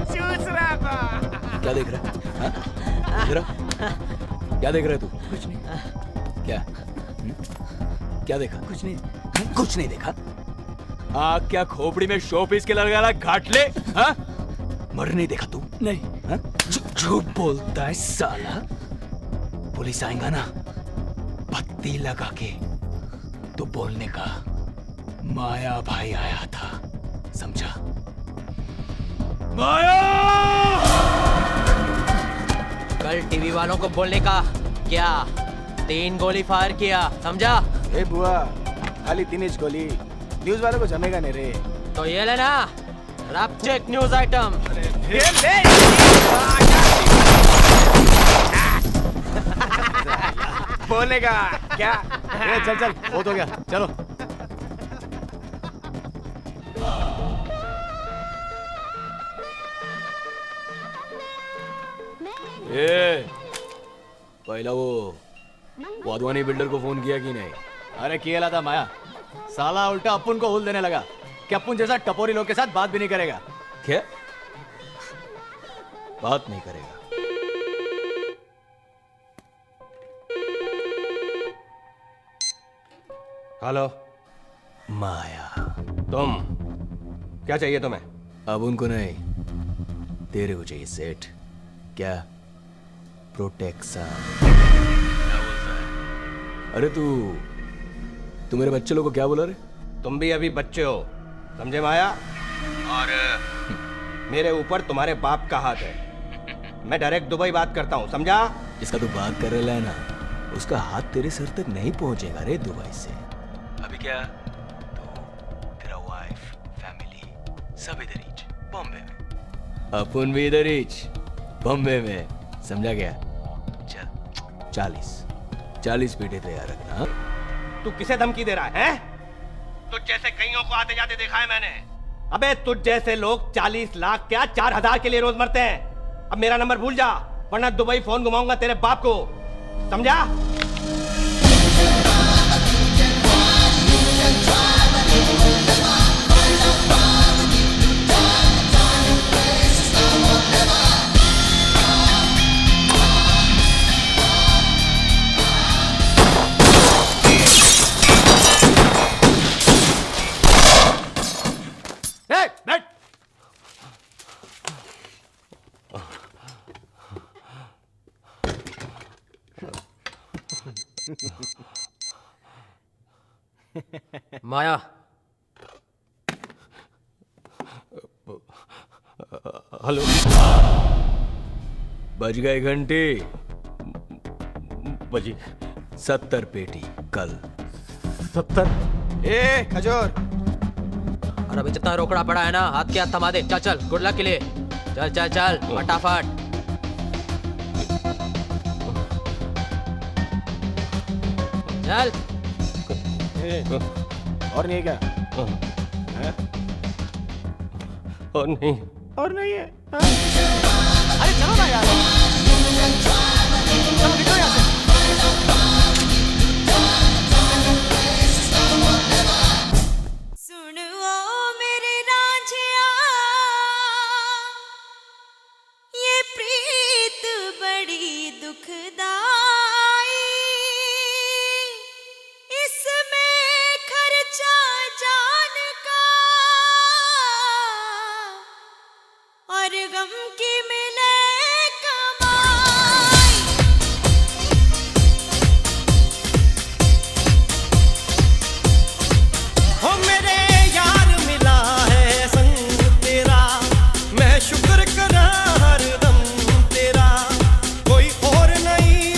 Speaker 6: चूस रहा था।
Speaker 14: क्या देख रहा है? हाँ? देख रहा? क्या देख रहा है तू?
Speaker 6: कुछ नहीं।
Speaker 14: क्या? क्या देखा?
Speaker 6: कुछ नहीं। कुछ नहीं देखा। आग क्या खोपड़ी में शो पीस के लगा रहा घाट ले? हाँ? मर नहीं देखा तू? नहीं। हाँ? झूठ बोलता है साला। पुलिस आएगा ना, पत्ती लगा के तो बोलने का माया भाई आया था, समझा? माया!
Speaker 16: कल टीवी वालों को बोलने का क्या? 3 गोली फायर किया, समझा?
Speaker 12: ए बुआ, खाली 3 इंच गोली, न्यूज वालों को जमेगा नहीं रे।
Speaker 16: तो ये लेना, रैप चेक न्यूज आइटम।
Speaker 12: बोलेगा क्या? चल चल, बहुत हो गया, चलो।
Speaker 14: ए, पहला वो वाधवानी बिल्डर को फोन किया कि नहीं?
Speaker 12: अरे किया था माया, साला उल्टा अपुन को हुल देने लगा कि अपुन जैसा टपोरी लोग के साथ बात भी नहीं करेगा।
Speaker 14: क्या बात नहीं करेगा?
Speaker 12: हेलो
Speaker 14: माया,
Speaker 12: तुम क्या चाहिए तुम्हें?
Speaker 14: अब उनको नहीं, तेरे को चाहिए सेठ। क्या? प्रोटेक्शन। अरे तू मेरे बच्चे लोग को क्या बोला रे?
Speaker 12: तुम भी अभी बच्चे हो, समझे माया? और मेरे ऊपर तुम्हारे बाप का हाथ है। मैं डायरेक्ट दुबई बात करता हूँ, समझा?
Speaker 14: जिसका तू बात कर रहा है ना, उसका हाथ तेरे सर तक नहीं पहुंचेगा रे दुबई से। अभी क्या तू, तेरा वाइफ, फैमिली सब इधर ही, बॉम्बे में। अपन भी इधर ही, बॉम्बे में, समझा गया? चल 40 पेटे तैयार रखना।
Speaker 12: तू किसे धमकी दे रहा है? तुझ जैसे कईयों को आते जाते देखा है मैंने। अबे तुझ जैसे लोग 40 लाख क्या 4000 के लिए रोज मरते हैं। अब मेरा नंबर भूल जा, वरना दुबई फोन घुमाऊंगा तेरे बाप को, समझा?
Speaker 16: माया,
Speaker 14: हेलो, बज गए घंटे।
Speaker 12: बजी
Speaker 14: 70 पेटी कल।
Speaker 12: 70? ए खजूर,
Speaker 16: और अभी जितना रोकड़ा पड़ा है ना, हाथ के हाथ थमा दे। चल चल, गुड लक के लिए। चल चल चल, फटाफट। चल।
Speaker 12: और नहीं है क्या?
Speaker 14: और नहीं,
Speaker 12: और नहीं है। अरे चलो ना यार, चलो निकलो यहाँ से।
Speaker 13: ये प्रीत बड़ी दुखदाई, इसमें खर्चा जान का और गम की मिले कमाई।
Speaker 17: हो मेरे यार मिला है संग तेरा, मैं शुक्र करा हरदम तेरा। कोई और नहीं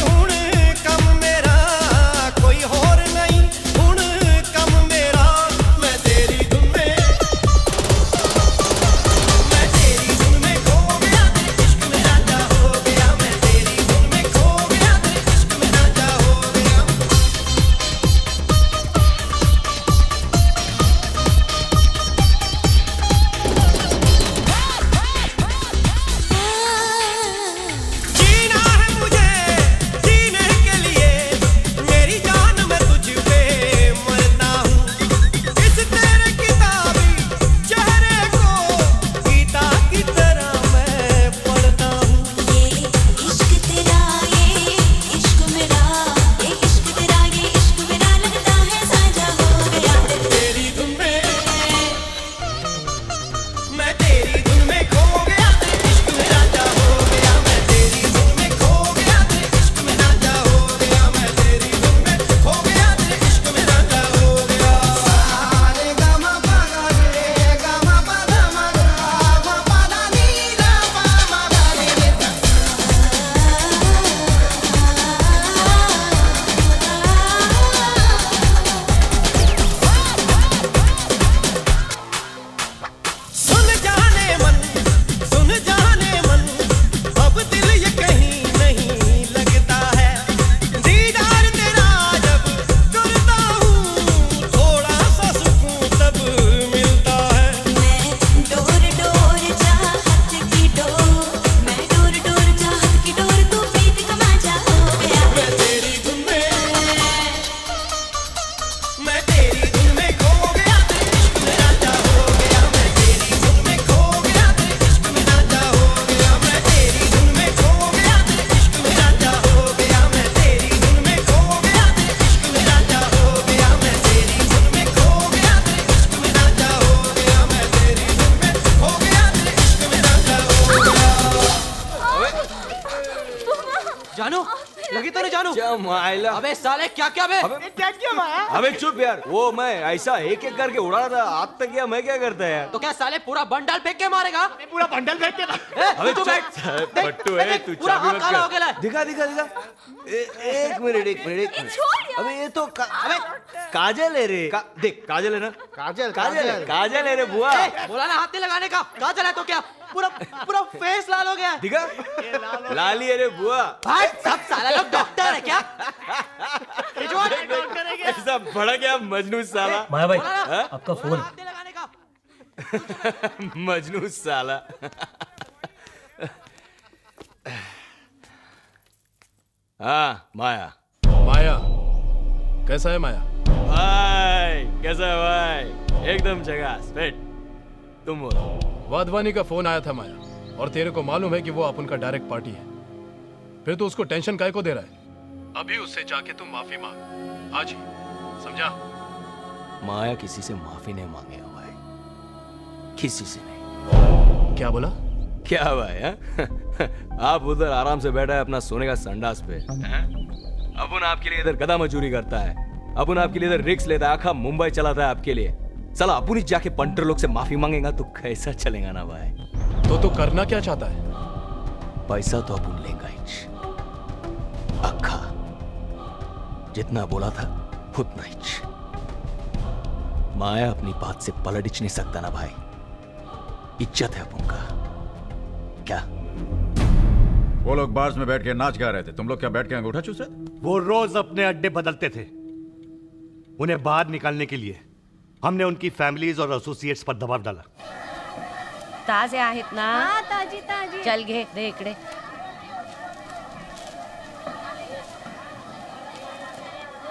Speaker 16: जानू लगी तो नहीं जानू?
Speaker 14: माइला
Speaker 16: अबे साले क्या क्या बे?
Speaker 14: अबे चुप यार, वो मैं ऐसा एक एक करके उड़ा रहा था, आज तक क्या मैं क्या करता यार?
Speaker 16: तो क्या साले पूरा बंडल फेंक के मारेगा?
Speaker 12: पूरा बंडल फेंक के
Speaker 14: अबे
Speaker 16: तू बैठ।
Speaker 14: पट्टू है तू,
Speaker 16: पूरा
Speaker 14: चाबी
Speaker 16: हाथ
Speaker 14: मत
Speaker 16: काला हो
Speaker 14: कर।
Speaker 16: गया है।
Speaker 14: दिखा दिखा दिखा। एक मिनट। अबे ये तो अबे काजल है रे। देख काजल है ना? काजल है रे बुआ।
Speaker 16: बोला ना हाथ नहीं लगाने का। काजल है तो क्या? पूरा पूरा फेस लाल हो गया है।
Speaker 14: दिखा लाली है रे बुआ।
Speaker 16: भाई सब साला लोग डॉक्टर है क्या?
Speaker 14: ऐसा बड़ा क्या मजनू साला।
Speaker 12: माया भाई
Speaker 14: हाँ?
Speaker 12: आपका फोन।
Speaker 14: मजनू साला। हाँ माया
Speaker 18: कैसा है माया?
Speaker 14: भाई कैसा है भाई? एकदम झकास। बैठ तुम बोलो।
Speaker 18: वाधवानी का फोन आया था माया, और तेरे को मालूम है कि वो अपन का डायरेक्ट पार्टी है, फिर तो उसको टेंशन काहे को दे रहा है? अभी उससे जाके तुम माफी मांग आज ही, समझा?
Speaker 14: माया किसी से माफी नहीं मांगेगा भाई, किसी से नहीं।
Speaker 18: क्या बोला?
Speaker 14: क्या भाई है? आप उधर आराम से बैठा है अपना सोने का संडास पे, अपन आपके लिए इधर गधा मजूरी करता है, अपन आपके लिए इधर रिक्स लेता है, आखा मुंबई चलाता है आपके लिए। साला अपन ही जाके पंटर लोग से माफी मांगेगा तो कैसा चलेगा ना भाई?
Speaker 18: तो तू करना क्या चाहता है?
Speaker 14: पैसा तो अपन लेगा ही, अक्खा जितना बोला था उतना ही। माया अपनी बात से पलट नहीं सकता ना भाई, इज्जत है अपन का। क्या
Speaker 3: वो लोग बार्स में बैठ के नाच गा रहे थे, तुम लोग क्या बैठ के अंगूठा चूस रहे थे?
Speaker 4: वो रोज अपने अड्डे बदलते थे। उन्हें बाहर निकालने के लिए हमने उनकी फैमिलीज और एसोसिएट्स पर दबाव डाला।
Speaker 15: ताजे आहेत ना?
Speaker 11: हाँ ताजी ताजी।
Speaker 15: चल घे दे इकडे।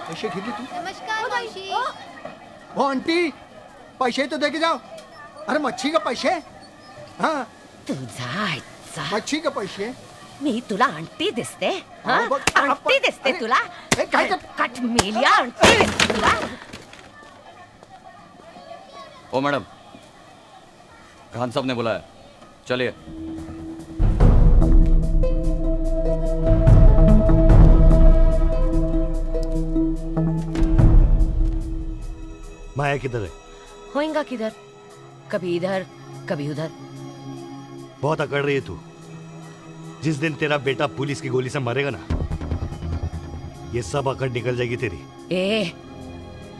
Speaker 19: पैसे घेतले तू?
Speaker 11: नमस्कार मावशी।
Speaker 19: ओ आंटी, पैसे तो दे के जाओ। अरे मच्छी का पैसे? हाँ
Speaker 15: तुझा
Speaker 19: मच्छी का पैसे?
Speaker 15: मी तुला आंटी दिसते? हाँ?
Speaker 19: बघ,
Speaker 15: आंटी दिसते
Speaker 19: अरे,
Speaker 15: तुला?
Speaker 19: काय
Speaker 15: कट मेलिया आंटी दिसते तुला?
Speaker 6: ओ मैडम, खान साहब ने बुलाया, चलिए।
Speaker 4: माया किधर है?
Speaker 15: होएगा किधर? कभी इधर कभी उधर।
Speaker 4: बहुत अकड़ रही है तू। जिस दिन तेरा बेटा पुलिस की गोली से मरेगा ना, ये सब अकड़ निकल जाएगी तेरी।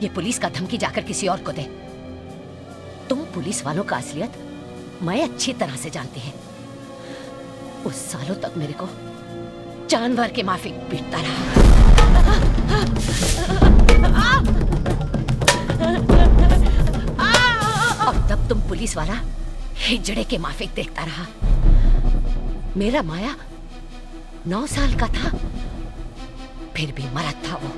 Speaker 15: ये पुलिस का धमकी जाकर किसी और को दे। तुम पुलिस वालों का असलियत मैं अच्छी तरह से जानती है। उस सालों तक मेरे को जानवर के माफिक पीटता रहा, और तब तुम पुलिस वाला हिजड़े के माफिक देखता रहा। मेरा माया 9 साल का था, फिर भी मरा था वो।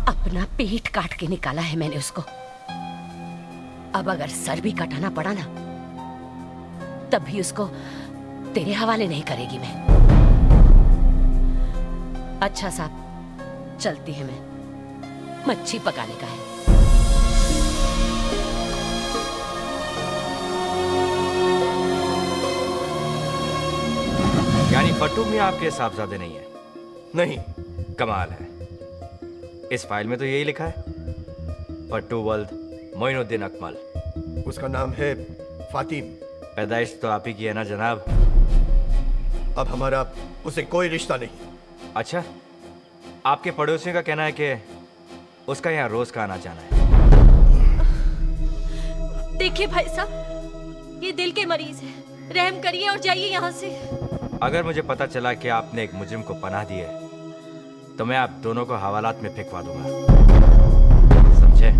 Speaker 15: अपना पेट काट के निकाला है मैंने उसको। अब अगर सर भी कटाना पड़ा ना, तब भी उसको तेरे हवाले नहीं करेगी मैं। अच्छा साहब, चलती है मैं, मच्छी पकाने का है।
Speaker 10: यानी फट्टू में आपके साहबजादे नहीं है?
Speaker 8: नहीं।
Speaker 10: कमाल है। इस फाइल में तो यही लिखा है, फट्टू वल्द मोइनुद्दीन अकमल।
Speaker 8: उसका नाम है फातिम।
Speaker 10: पैदाइश तो आप ही की है ना जनाब?
Speaker 8: अब हमारा उसे कोई रिश्ता नहीं।
Speaker 10: अच्छा, आपके पड़ोसियों का कहना है कि उसका यहाँ रोज का आना जाना है।
Speaker 11: देखिए भाई साहब, ये दिल के मरीज है, रहम करिए और जाइए यहाँ से।
Speaker 10: अगर मुझे पता चला कि आपने एक मुजरिम को पनाह दी है, तो मैं आप दोनों को हवालात में फेंकवा दूंगा, समझे?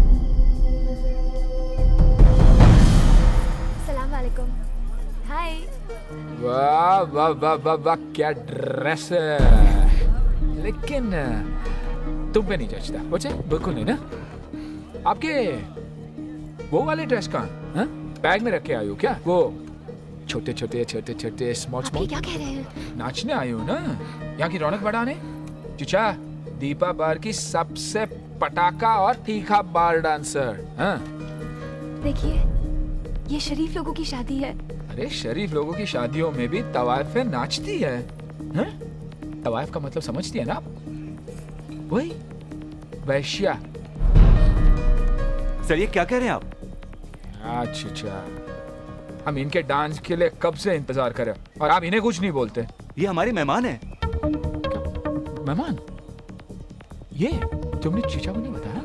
Speaker 11: सलाम वालेकुम। हाय।
Speaker 9: वाह वाह वाह वाह वाह, क्या ड्रेस है। लेकिन तुम पे नहीं जचता, बच्चे बिल्कुल नहीं ना। आपके वो वाले ड्रेस कहाँ? हाँ? बैग में रख के आई हो क्या? वो छोटे छोटे छोटे छोटे स्मॉल स्मॉल।
Speaker 11: क्या कह रहे हैं?
Speaker 9: नाचने आई हो ना, यहाँ की रौनक बढ़ाने। चचा दीपा बार की सबसे पटाखा और तीखा बार डांसर। हाँ?
Speaker 1: देखिए, ये शरीफ लोगों की शादी है।
Speaker 9: अरे शरीफ लोगों की शादियों में भी तवाइफें नाचती है। हाँ? तवाइफ का मतलब समझती है ना आप? वही वैश्या।
Speaker 10: सर ये क्या कह रहे हैं आप?
Speaker 9: अच्छा, हम इनके डांस के लिए कब से इंतजार कर रहे हैं और आप इन्हें कुछ नहीं बोलते।
Speaker 10: ये हमारे मेहमान हैं।
Speaker 9: मेहमान? ये तुमने चीचा को नहीं बताया?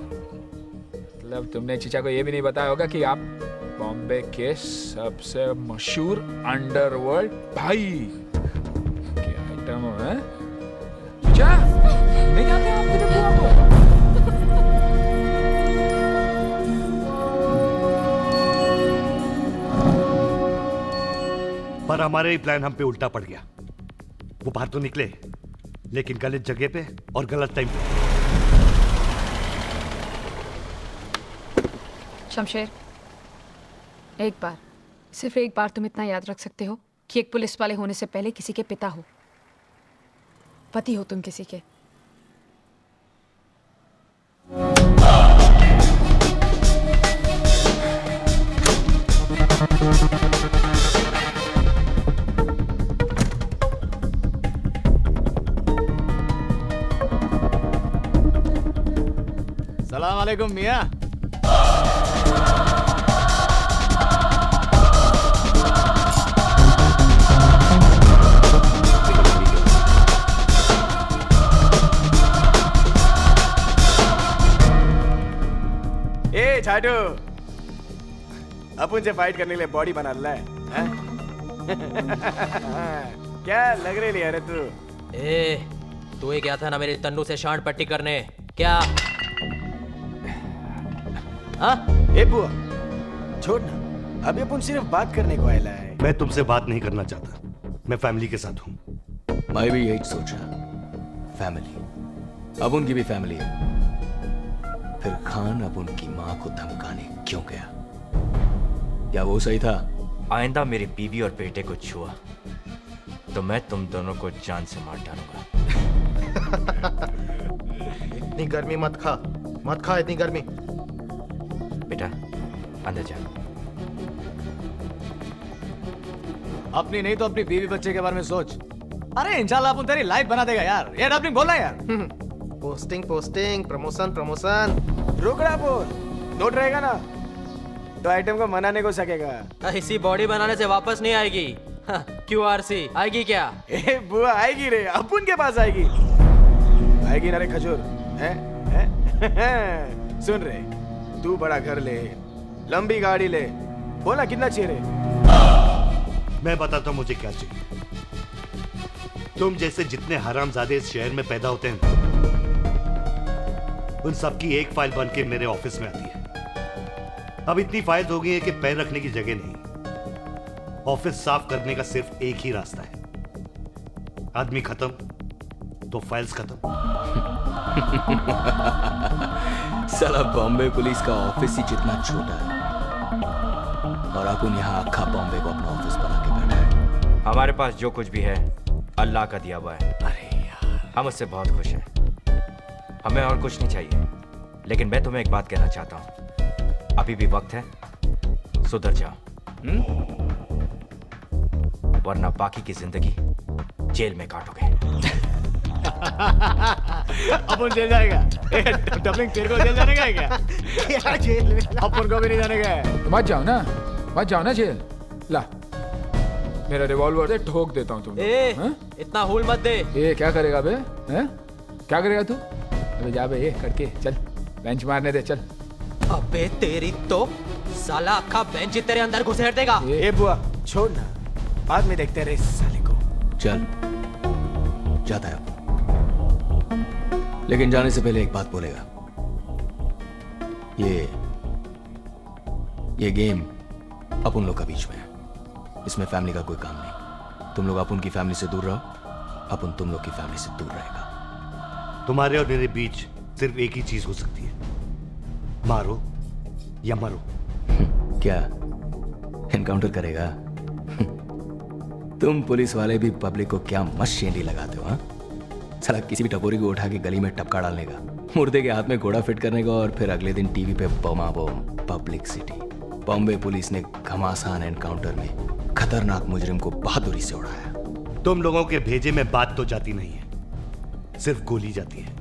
Speaker 9: मतलब तुमने चीचा को ये भी नहीं बताया होगा कि आप बॉम्बे के सबसे मशहूर अंडरवर्ल्ड भाई के आइटम हैं? चीचा नहीं जानते आप मेरे बुआ को?
Speaker 4: पर हमारा ही प्लान हम पे उल्टा पड़ गया। वो बाहर तो निकले, लेकिन गलत जगह पे और गलत टाइम पे।
Speaker 7: शमशेर, एक बार, सिर्फ एक बार तुम इतना याद रख सकते हो कि एक पुलिस वाले होने से पहले किसी के पिता हो, पति हो तुम किसी के।
Speaker 6: सलाम वालेकुम मियाँ।
Speaker 14: ए छाटू, अपन से फाइट करने के लिए बॉडी बना रहा है? क्या लग रही है रे तू?
Speaker 16: ए, तू ही गया था ना मेरे तन्नू से शांड पट्टी करने, क्या? हाँ?
Speaker 14: ए बुआ, छोड़ ना, अभी अपन सिर्फ बात करने को आया है।
Speaker 4: मैं तुमसे बात नहीं करना चाहता, मैं फैमिली के साथ हूँ।
Speaker 14: मैं भी यही सोचा, फैमिली, अब उनकी भी फैमिली है। फिर खान अब उनकी माँ को धमकाने क्यों गया? क्या वो सही था?
Speaker 10: आइंदा मेरी बीवी और बेटे को छुआ तो मैं तुम दोनों को जान से मार डालूंगा।
Speaker 8: इतनी गर्मी मत खा, मत खा इतनी गर्मी।
Speaker 10: बेटा अंदर जा।
Speaker 6: अपनी नहीं तो अपनी बीवी बच्चे के बारे में सोच। अरे इंशाल्लाह अपन तेरी लाइफ बना देगा यार। ये डबलिंग बोल रहा है यार।
Speaker 8: Posting posting, promotion promotion.
Speaker 14: रोकड़ा बोल, नोट रहेगा ना तो आइटम को मनाने को सकेगा।
Speaker 16: इसी बॉडी बनाने से वापस नहीं आएगी। QRC आएगी क्या?
Speaker 14: ए बुआ आएगी रे, अपन के पास आएगी। आएगी ना रे खजूर, हैं? सुन रे, तू बड़ा घर ले, लंबी गाड़ी ले, बोला कितना चाहिए रे?
Speaker 4: मैं बताता हूं मुझे क्या चाहिए। तुम जैसे जितने हरामजादे इस शहर में पैदा होते हैं, उन सबकी एक फाइल बन के मेरे ऑफिस में आती है। अब इतनी फाइल्स हो गई है कि पैर रखने की जगह नहीं। ऑफिस साफ करने का सिर्फ एक ही रास्ता है, आदमी खत्म तो फाइल्स खत्म।
Speaker 14: साला बॉम्बे पुलिस का ऑफिस ही जितना छोटा है और अपन यहाँ अक्खा बॉम्बे को अपना ऑफिस बना के बैठा है।
Speaker 10: हमारे पास जो कुछ भी है अल्लाह का दिया हुआ है।
Speaker 14: अरे यार,
Speaker 10: हम उससे बहुत खुश हैं। हमें और कुछ नहीं चाहिए। लेकिन मैं तुम्हें एक बात कहना चाहता हूँ, अभी भी वक्त है, सुधर जाओ, वरना बाकी की जिंदगी जेल में काटोगे।
Speaker 6: अपन जेल जाएगा? डबलिंग तेरे को जेल जाने का है क्या? जेल में अपन को भी नहीं जाने का है।
Speaker 9: मत जाओ ना, मत जाओ ना जेल। ला मेरा रिवॉल्वर से ठोक देता हूँ तुम।
Speaker 16: इतना हुल मत दे।
Speaker 9: ये क्या करेगा बे? हैं? क्या करेगा तू? अबे जा बे, ये करके चल, बेंच मारने दे, चल।
Speaker 16: अबे तेरी तो साला अक्खा बेंच तेरे अंदर घुसेड़ देगा।
Speaker 14: ए बुआ छोड़ ना, बाद में देखते रहे इस साले को। चल जाता है, लेकिन जाने से पहले एक बात बोलेगा। ये गेम अपन लोग का बीच में है, इसमें फैमिली का कोई काम नहीं। तुम लोग अपन की फैमिली से दूर रहो, अपन तुम लोग की फैमिली से दूर रहेगा।
Speaker 4: तुम्हारे और मेरे बीच सिर्फ एक ही चीज हो सकती है, मारो या मरो।
Speaker 14: क्या एनकाउंटर करेगा? तुम पुलिस वाले भी पब्लिक को क्या मस्त शेंडी लगाते हो, हाँ? साला किसी भी टपोरी को उठा के गली में टपका डालने का, मुर्दे के हाथ में घोड़ा फिट करने का और फिर अगले दिन टीवी पे बमा बम पब्लिसिटी। बॉम्बे पुलिस ने घमासान एनकाउंटर में खतरनाक मुजरिम को बहादुरी से उड़ाया।
Speaker 4: तुम लोगों के भेजे में बात तो जाती नहीं है, सिर्फ गोली जाती है।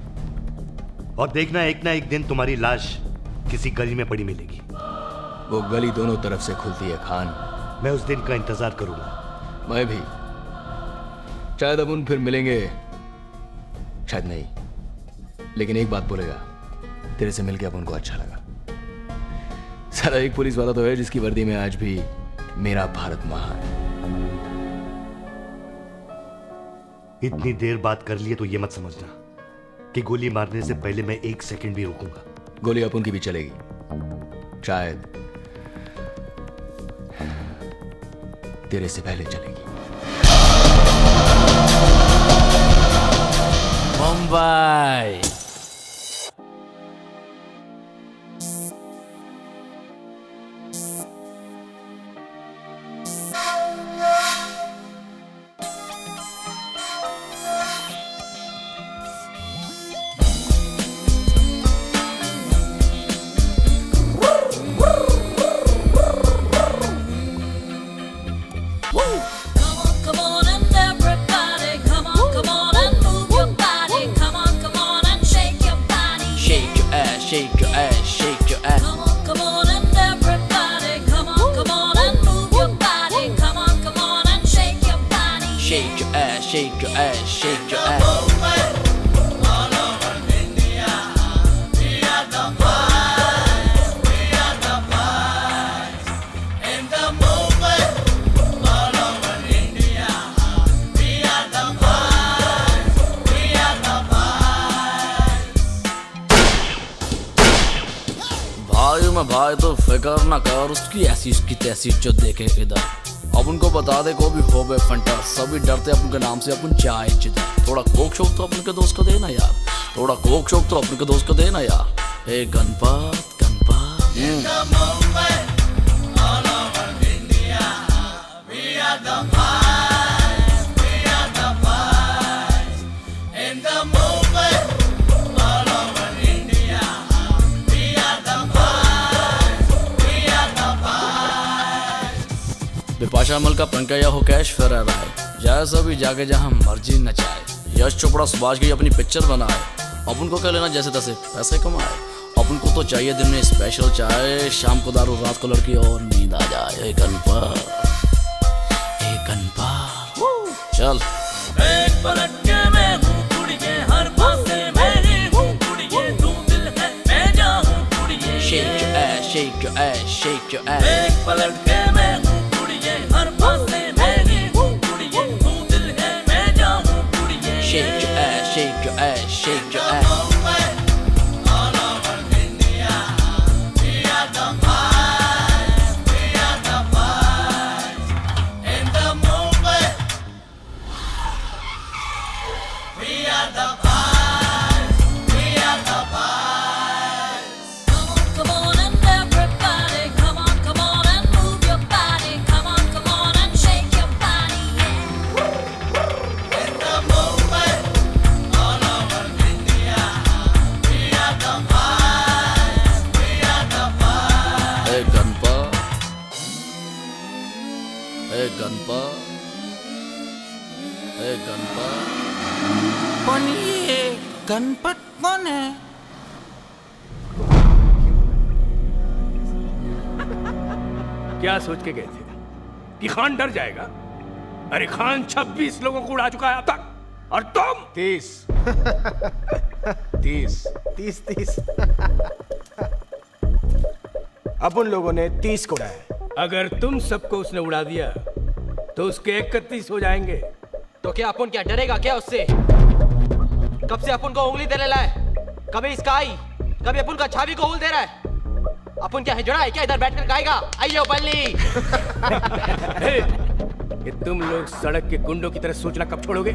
Speaker 4: और देखना एक ना एक दिन तुम्हारी लाश किसी गली में पड़ी मिलेगी।
Speaker 14: वो गली दोनों तरफ से खुलती है खान।
Speaker 4: मैं उस दिन का इंतजार करूंगा।
Speaker 14: मैं भी। शायद अपन फिर मिलेंगे, शायद नहीं, लेकिन एक बात बोलेगा, तेरे से मिलके अपन को अच्छा लगा। सारा एक पुलिस वाला तो है जिसकी वर्दी में आज भी मेरा भारत महान है।
Speaker 4: इतनी देर बात कर लिए तो ये मत समझना कि गोली मारने से पहले मैं एक सेकंड भी रुकूंगा।
Speaker 14: गोली अपन की भी चलेगी, शायद तेरे से पहले चलेगी।
Speaker 6: Mumbai.
Speaker 17: Come on and everybody, come on and move your body. Come on and shake your body.
Speaker 6: Shake your ass, shake your ass, shake your ass.
Speaker 17: Come on and everybody, come on and move your body. Come on and shake your body.
Speaker 6: Shake your ass, shake your ass, shake your ass.
Speaker 17: All over India, we are the boys, we are the boys. In the movement, all over India, we are the boys, we are the boys.
Speaker 6: भाई मैं भाई तो फिकर ना कर, उसकी ऐसी उसकी तैसी जो देखे इधर। अब उनको बता दे को भी हो बे फंटा, सभी डरते अपन के नाम से, अपन चाय जिधर। थोड़ा कोक शोक तो अपन के दोस्त को देना यार, थोड़ा कोक शोक तो अपन के दोस्त को देना यार। हे Ganpat Ganpat.
Speaker 17: In the movement, all over India, we are the boys, we are the boys. In the movement, all over India, we are the boys, we are the boys.
Speaker 6: Bipasha मल का पंकज हो कैश फिर राय, जैसा भी जाके जहाँ मर्जी नचाए। यश चोपड़ा सुभाष की अपनी पिक्चर बनाए, अपन को क्या लेना जैसे तैसे पैसे कमाए। अपन को तो चाहिए दिन में स्पेशल चाय, शाम को दारू, रात को लड़की और नींद आ जाए। हे गणपत, हे गणपत। चल
Speaker 17: एक पलट के मैं हूँ कुड़िए, हर पासे मेरी हूँ कुड़िए, तू दिल है मैं जाऊँ कुड़िए।
Speaker 6: shake your ass, shake your ass, shake your ass.
Speaker 17: एक पलट के मैं हूँ कुड़िए, हर पासे मेरी हूँ कुड़िए, तू दिल है मैं जाऊँ कुड़िए।
Speaker 6: Shake your ass, shake your ass, shake your ass.
Speaker 17: All over India, we are the boys, we are the boys. In the movement, we are the boys, we are the boys. Come on and everybody, come on and move your body. Come on and shake your body, yeah. In the movement, all over India, we are the boys, we are the boys.
Speaker 6: Hey Ganpat, hey Ganpat, hey Ganpat.
Speaker 17: कौन ये गणपत कौन है?
Speaker 2: क्या सोच के गए थे कि खान डर जाएगा? अरे खान 26 लोगों को उड़ा चुका है अब तक, और तुम
Speaker 5: 30 30 30 30। अब उन लोगों ने 30 को उड़ाया।
Speaker 2: अगर तुम सबको उसने उड़ा दिया तो उसके 31 हो जाएंगे।
Speaker 16: तो क्या अपन क्या डरेगा क्या उससे? कब से अपन को उंगली देने लाए, कभी इसका आई, कभी अपन का छावी को उल दे रहा है। अपन क्या हिजड़ा है क्या इधर बैठकर खाएगा? आइयो बल्ली।
Speaker 2: कि तुम लोग सड़क के गुंडों की तरह सोचना कब छोड़ोगे?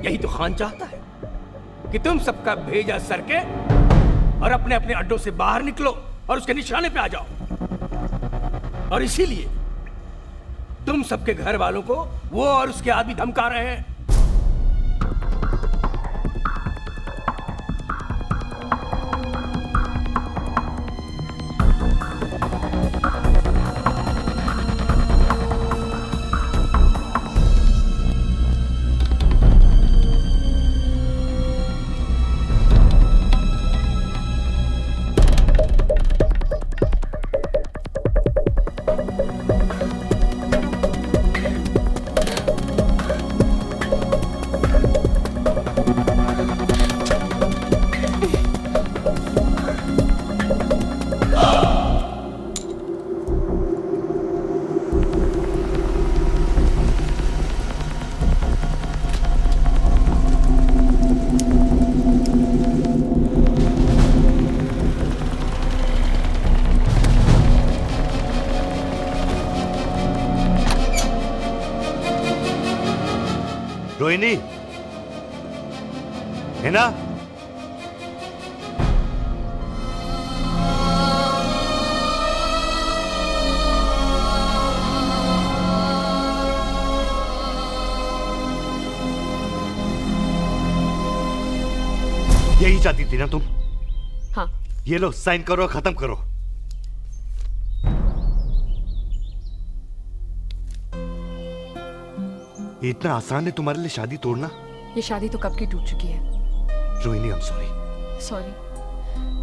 Speaker 2: यही तो खान चाहता है कि तुम सबका भेजा सरके और अपने अपने अड्डों से बाहर निकलो और उसके निशाने पे आ जाओ। और इसीलिए तुम सबके घर वालों को वो और उसके आदमी धमका रहे हैं।
Speaker 4: रोहिणी है ना? यही चाहती थी ना तुम?
Speaker 7: हाँ।
Speaker 4: ये लो साइन करो, खत्म करो। इतना आसान है तुम्हारे लिए शादी तोड़ना?
Speaker 7: ये शादी तो कब की टूट चुकी है।
Speaker 4: Rohini, I am sorry.
Speaker 7: Sorry?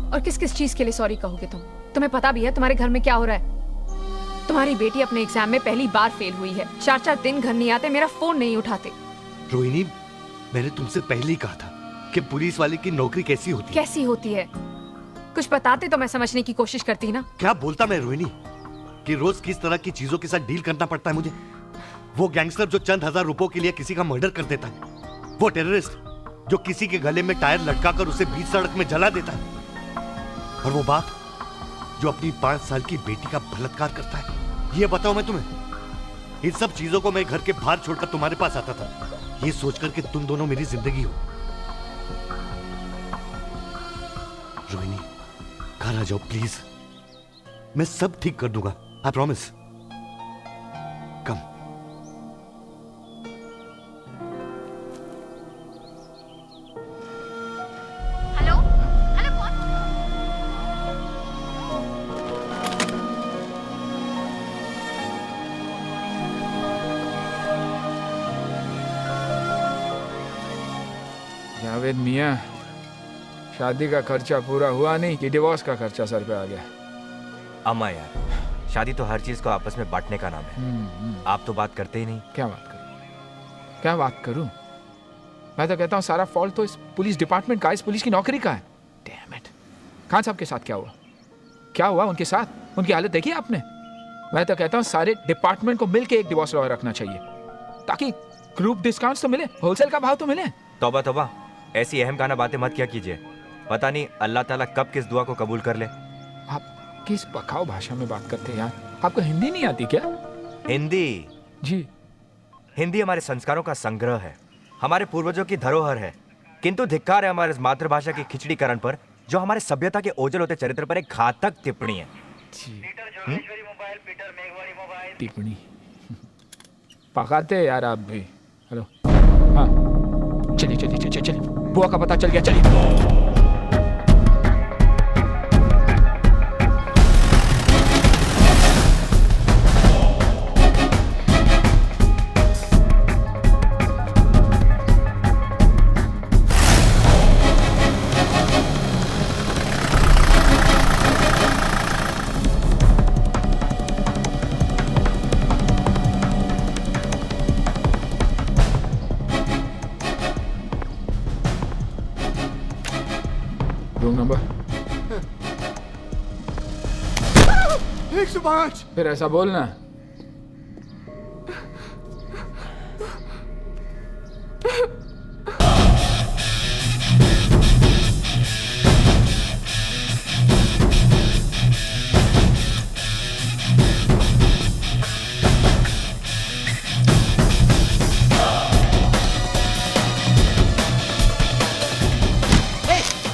Speaker 7: और किस किस चीज के लिए सॉरी कहोगे तुम? तुम्हें पता भी है तुम्हारे घर में क्या हो रहा है? तुम्हारी बेटी अपने एग्जाम में पहली बार फेल हुई है। 4-4 दिन घर नहीं आते, मेरा फोन नहीं उठाते।
Speaker 4: रोहिणी, मैंने तुमसे पहले ही कहा था कि पुलिस वाले की नौकरी कैसी होती है।
Speaker 7: कैसी होती है? कुछ बताते तो मैं समझने की कोशिश करती ना।
Speaker 4: क्या बोलता मैं रोहिणी कि रोज किस तरह की चीजों के साथ डील करना पड़ता है मुझे। वो गैंगस्टर जो चंद हजार रुपयों के लिए किसी का मर्डर कर देता है, वो टेररिस्ट जो किसी के गले में टायर लटकाकर उसे बीच सड़क में जला देता है, और वो बाप जो अपनी 5 साल की बेटी का बलात्कार करता है। ये बताओ मैं तुम्हें। इन सब चीजों को मैं घर के बाहर छोड़कर तुम्हारे पास आता था, ये सोचकर कि तुम दोनों मेरी जिंदगी हो। रोहिणी, घर आ जाओ प्लीज, मैं सब ठीक कर दूंगा, I promise. Come.
Speaker 1: Hello hello, कौन?
Speaker 9: जावेद मियाँ, शादी का खर्चा पूरा हुआ नहीं कि डिवोर्स का खर्चा सर पे आ गया?
Speaker 10: अम्मा यार, शादी तो हर चीज को आपस में बांटने का नाम है। आप तो बात करते ही नहीं।
Speaker 9: क्या बात करूं? क्या बात करूं? मैं तो कहता हूं सारा फॉल्ट तो इस पुलिस डिपार्टमेंट का, इस पुलिस की नौकरी का है। Damn it. खान साहब के साथ क्या हुआ? क्या हुआ उनके साथ? उनकी हालत देखी आपने? मैं तो कहता हूं सारे डिपार्टमेंट को मिलकर एक डिवोर्स लॉयर रखना चाहिए, ताकि ग्रुप डिस्काउंट्स तो मिले, होलसेल का भाव तो मिले।
Speaker 10: तौबा तौबा, ऐसी अहम खाना बातें मत क्या कीजिए। पता नहीं अल्लाह ताला कब किस दुआ को कबूल कर ले।
Speaker 9: आप किस पकाऊ भाषा में बात करते हैं यार? आपको हिंदी नहीं आती क्या?
Speaker 10: हिंदी?
Speaker 9: जी।
Speaker 10: हिंदी हमारे संस्कारों का संग्रह है, हमारे पूर्वजों की धरोहर है। किंतु धिक्कार है हमारे मातृभाषा की खिचड़ीकरण पर, जो हमारे सभ्यता के ओझल होते चरित्र पर एक घातक टिप्पणी है।
Speaker 9: टिप्पणी पकाते हैं यार आप भी। हेलो, हाँ, चलिए चलिए चलिए चलिए, बुआ का पता चल गया, चलिए। Room number
Speaker 19: 105।
Speaker 9: फिर ऐसा बोलना।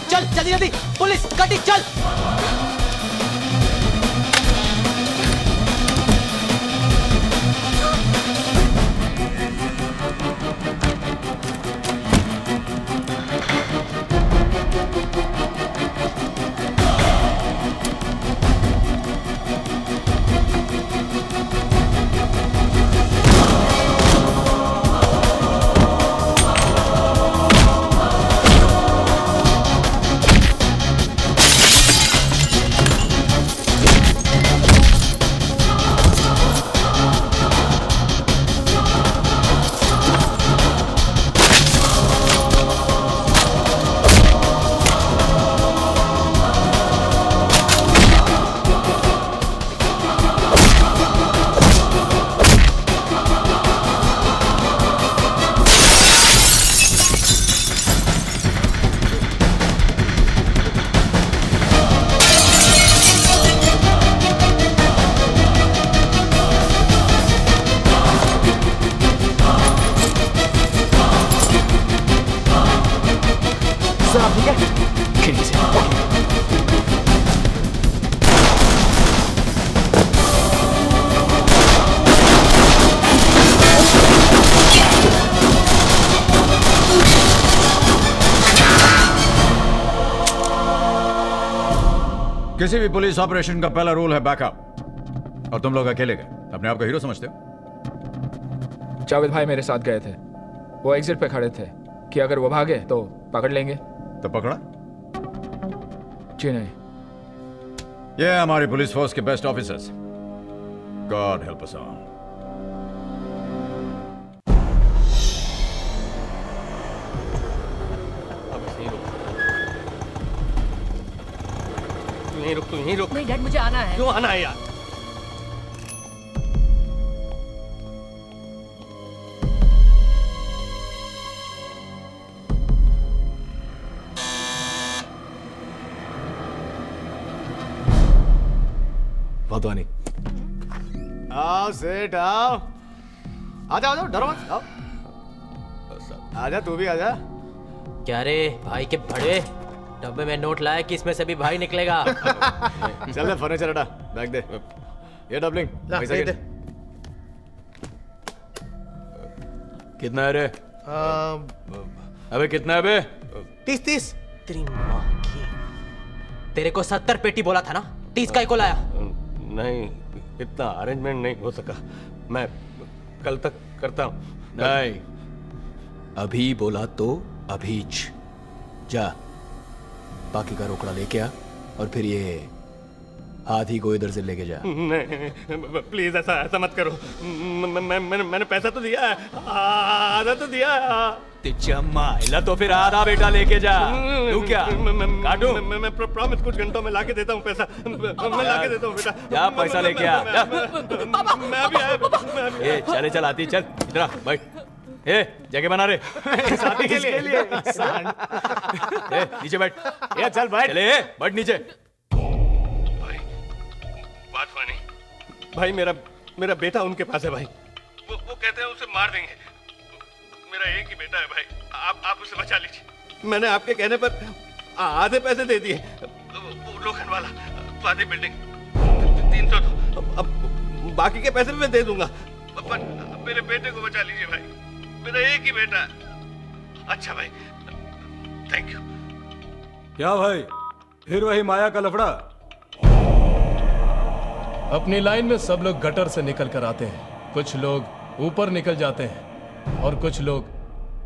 Speaker 16: चल जल्दी जल्दी, पुलिस गाड़ी चल।
Speaker 3: किसी भी पुलिस ऑपरेशन का पहला रूल है बैकअप, और तुम लोग अकेले गए, अपने आप को हीरो समझते हो?
Speaker 9: जावेद भाई मेरे साथ गए थे, वो एग्जिट पे खड़े थे कि अगर वो भागे तो पकड़ लेंगे।
Speaker 3: तो पकड़ा?
Speaker 9: जी नहीं।
Speaker 3: ये है हमारी पुलिस फोर्स के best officers. God help us all.
Speaker 12: तू यहीं रुक।
Speaker 15: नहीं डैड, मुझे आना है।
Speaker 12: क्यों आना है यार?
Speaker 6: वाधवानी, आओ सेठ आओ। आजा आजा, डरो मत, आओ। आजा तू भी आजा।
Speaker 16: क्या रे भाई के बड़े डब्बे में नोट लाया कि इसमें से भी भाई निकलेगा।
Speaker 6: चल ले फर्नीचर हटा, बैग दे। ये डबलिंग पैसा
Speaker 12: दे।
Speaker 6: कितना है रे? अबे कितना है बे?
Speaker 16: 30 तेरी माँ की। तेरे को 70 पेटी बोला था ना, 30 का को लाया?
Speaker 12: नहीं, इतना अरेंजमेंट नहीं हो सका, मैं कल तक करता हूँ।
Speaker 14: नहीं, अभी बोला तो अभीच जा, बाकी का रोकड़ा लेके आ और फिर ये हाथी को इधर से लेके जा।
Speaker 12: नहीं प्लीज, ऐसा मत करो। मैंने पैसा तो दिया है, आधा तो दिया है।
Speaker 14: माइला तो फिर आधा बेटा लेके जा। तू क्या काटू?
Speaker 12: मैं प्रॉमिस कुछ घंटों में लाके देता हूँ पैसा। मैं लाके देता हूँ बेटा।
Speaker 14: जा पैसा लेके आ।
Speaker 12: मैं भी आया।
Speaker 14: ए चले चल आती, चल इधर आ, बैठ। ए जगह बना रे
Speaker 6: साथी के लिए।
Speaker 14: ए नीचे बैठ।
Speaker 6: ये चल बैठ।
Speaker 14: चले बैठ नीचे।
Speaker 12: वाधवानी भाई, मेरा बेटा उनके पास है भाई। वो कहते हैं उसे मार देंगे। मेरा एक ही बेटा है भाई, आप उसे बचा लीजिए। मैंने आपके कहने पर आधे पैसे दे दिए। लोखंड वाला वादी बिल्डिंग 300 तो अब बाकी के पैसे भी मैं दे दूंगा, पर मेरे बेटे को बचा लीजिए भाई, मेरा एक ही बेटा है। अच्छा भाई, थैंक यू।
Speaker 18: क्या भाई, फिर वही माया का लफड़ा? अपनी लाइन में सब लोग गटर से निकल कर आते हैं, कुछ लोग ऊपर निकल जाते हैं और कुछ लोग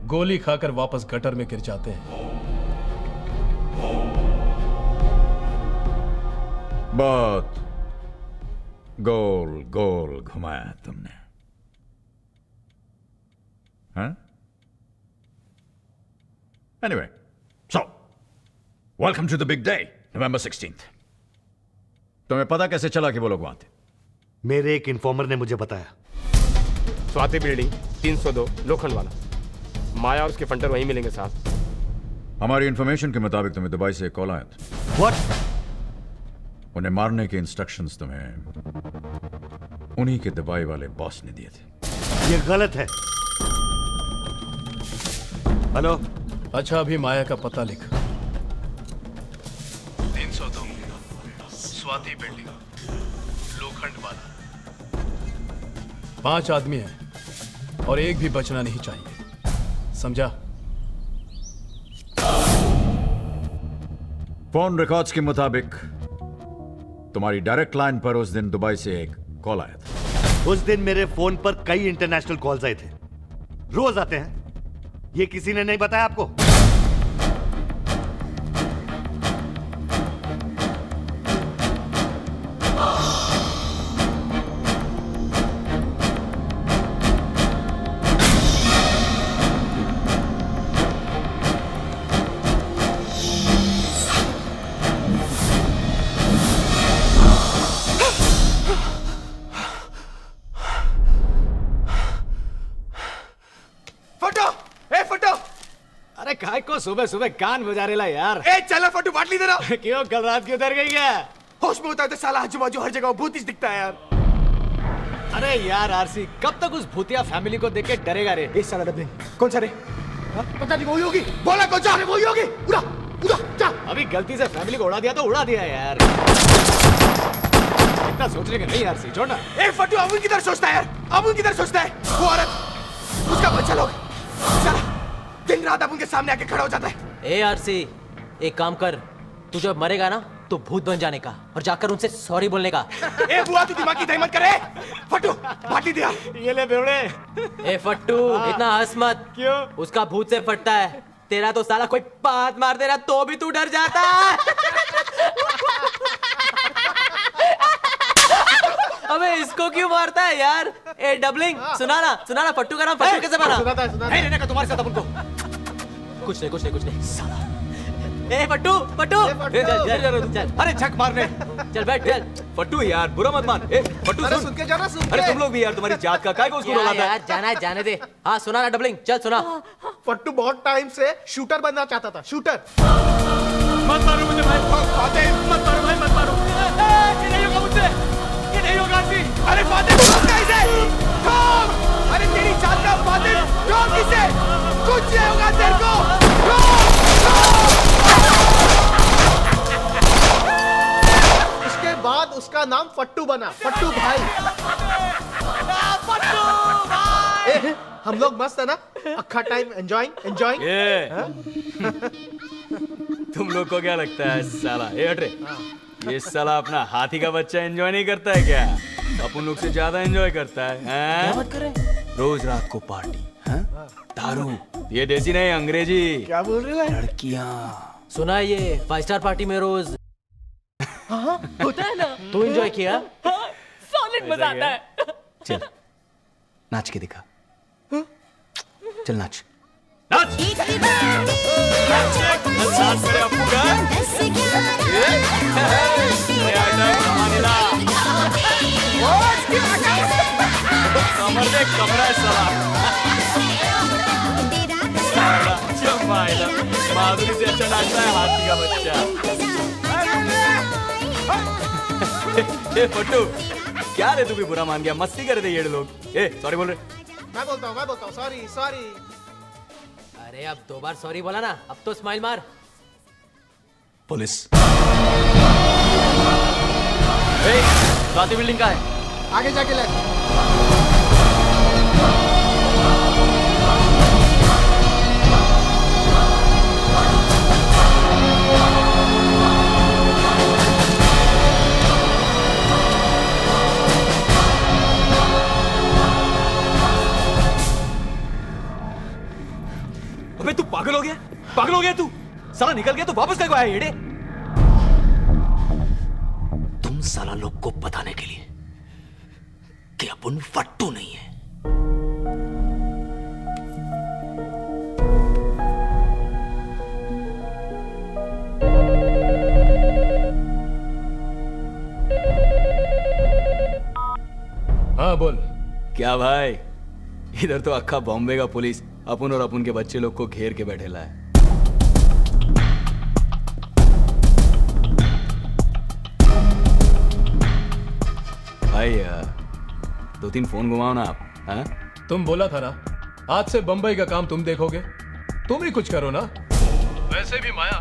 Speaker 18: गोली खाकर वापस गटर में गिर जाते हैं।
Speaker 3: बहुत गोल गोल घुमाया तुमने, हाँ? Anyway, so welcome to the big day, November 16th. तुम्हें पता कैसे चला कि वो लोग वहां थे?
Speaker 4: मेरे एक इन्फॉर्मर ने मुझे बताया।
Speaker 2: स्वाति बिल्डिंग 302 लोखंड वाला, माया और उसके फंटर वहीं मिलेंगे साहब।
Speaker 3: हमारी इंफॉर्मेशन के मुताबिक तुम्हें दुबई से कॉल आया था।
Speaker 4: What?
Speaker 3: उन्हें मारने के इंस्ट्रक्शंस तुम्हें उन्हीं के दुबई वाले बॉस ने दिए थे।
Speaker 4: ये गलत है। हेलो।
Speaker 18: अच्छा, अभी माया का पता लिख। 302 स्वाति बिल्डिंग लोखंड वाला। 5 आदमी हैं और एक भी बचना नहीं चाहिए, समझा?
Speaker 3: फोन रिकॉर्ड्स के मुताबिक तुम्हारी डायरेक्ट लाइन पर उस दिन दुबई से एक कॉल आया था।
Speaker 4: उस दिन मेरे फोन पर कई इंटरनेशनल कॉल्स आए थे, रोज आते हैं। ये किसी ने नहीं बताया आपको?
Speaker 6: काय को सुबह सुबह कान बजा रेला यार।
Speaker 5: ए चला फटू बाटली दे रहा।
Speaker 6: क्यों कल रात की उतर गई क्या?
Speaker 5: होश में होता है तो साला आजू बाजू हर जगह भूत ही दिखता है यार।
Speaker 6: अरे यार आरसी, कब तक उस भूतिया फैमिली को देख के डरेगा रे?
Speaker 5: इस साला डबलिंग कौन सा रे? पता नहीं, वही होगी। बोला कौन सा रे? वही होगी। उड़ा उड़ा जा।
Speaker 6: अभी गलती से फैमिली को उड़ा दिया तो उड़ा दिया यार। इतना सोचने का नहीं आरसी, छोड़ना।
Speaker 5: ए फटू, अमुन किधर सोचता है यार? अमुन किधर सोचता है? वो औरत, उसका बच्चा लोग, साला दिन रात अब उनके सामने आके खड़ा हो जाता है।
Speaker 16: ए आरसी, एक काम कर, तू जब मरेगा ना तो भूत बन जाने का और जाकर उनसे सॉरी बोलने का।
Speaker 12: ए बुआ तू दिमागी दही मत करे। फट्टू बाटली दिया। ये ले बेवड़े।
Speaker 16: ए फट्टू इतना हंस मत।
Speaker 12: क्यों?
Speaker 16: उसका भूत से फटता है, तेरा तो साला कोई बात मार दे रहा तो भी तू डर जाता है। अबे इसको क्यों मारता है यार? ए डबलिंग सुना ना फट्टू का नाम फट्टू कैसे बना?
Speaker 12: सुनाता है। रहने का तुम्हारे साथ अपन को।
Speaker 16: कुछ नहीं साला। ए फट्टू चल।
Speaker 6: अरे झक मारने।
Speaker 16: चल बैठ चल।
Speaker 6: फट्टू यार बुरा मत मान। ए फट्टू
Speaker 19: अरे
Speaker 6: सुन।
Speaker 19: सुन के जाना, सुन
Speaker 6: अरे
Speaker 19: के।
Speaker 6: तुम लोग भी यार तुम्हारी जात का काय को उसको रुलाता है?
Speaker 16: यार जाना है जाने दे। हाँ सुना ना डबलिंग, चल सुना।
Speaker 12: फट्टू बहुत टाइम से शूटर बनना चाहता था। शूटर।
Speaker 6: मत मारो मुझे भाई।
Speaker 12: फातिह
Speaker 6: मत मारो भाई, मत मारो। ये नहीं होगा मुझसे, ये नहीं होगा आरती।
Speaker 12: अरे फातिह छोड़ इसे। छोड़। अरे तेरी जात का फातिह छोड़ इसे। कुछ नहीं होगा तेरे को। उसके बाद उसका नाम फट्टू बना। फट्टू भाई।
Speaker 6: फट्टू भाई।
Speaker 12: हम लोग मस्त है ना? अक्खा टाइम एंजॉयिंग।
Speaker 6: तुम लोग को क्या लगता है साला? ए हट रे। ये साला अपना हाथी का बच्चा एंजॉय नहीं करता है क्या? अपन लोग से ज्यादा एंजॉय करता है।
Speaker 16: क्या बात कर रहे हैं?
Speaker 6: रोज रात को पार्टी, दारू। ये देसी नहीं अंग्रेजी।
Speaker 12: क्या बोल रहे हो?
Speaker 6: लड़कियां।
Speaker 16: सुना है ये 5 स्टार पार्टी में रोज
Speaker 11: होता है ना।
Speaker 16: तू एंजॉय किया?
Speaker 11: सॉलिड मजा आता है।
Speaker 6: चल नाच के दिखा। चल नाच नाच करे अपू का। कमर देख, कमरा है साला। माधुरी से अच्छा नाचता है हाथी का बच्चा। ए फट्टू क्या रे, तू भी बुरा मान गया? मस्ती कर रहे ये लोग। ए सॉरी बोल रहे।
Speaker 12: मैं बोलता हूँ सॉरी।
Speaker 16: अरे अब 2 बार सॉरी बोला ना, अब तो स्माइल मार।
Speaker 6: पुलिस। स्वाति बिल्डिंग का है।
Speaker 19: आगे जाके ले।
Speaker 6: अबे तू पागल हो गया तू? साला निकल गया तो वापस कब आया येड़े?
Speaker 2: तुम साला लोग को बताने के लिए कि अपन फट्टू नहीं है।
Speaker 18: हाँ बोल।
Speaker 6: क्या भाई, इधर तो अक्खा बॉम्बे का पुलिस अपन और अपन के बच्चे लोग को घेर के बैठेला है। भाई 2-3 फोन घुमाओ ना आप। हाँ?
Speaker 18: तुम बोला था ना आज से बंबई का काम तुम देखोगे। तुम ही कुछ करो ना। वैसे भी माया,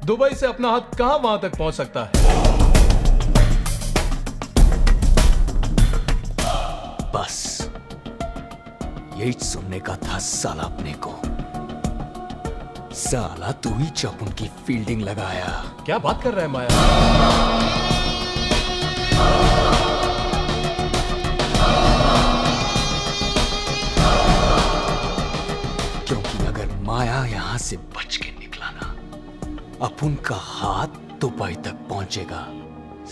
Speaker 18: दुबई से अपना हाथ कहां वहां तक पहुंच सकता है?
Speaker 2: बस यही सुनने का था साला अपने को। साला तू ही जब उनकी फील्डिंग लगाया।
Speaker 18: क्या बात कर रहा है माया?
Speaker 2: क्योंकि अगर माया यहां से बच के निकला ना, अपुन का हाथ दुबई तक पहुंचेगा।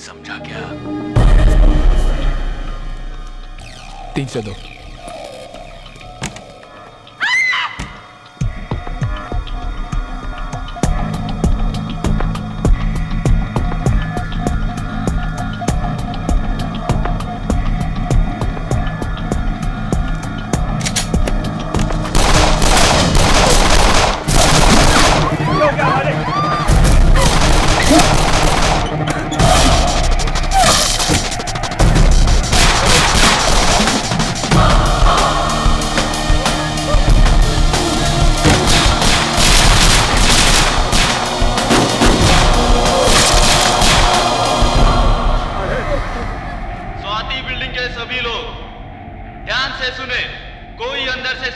Speaker 2: समझा क्या?
Speaker 9: 3 से 2।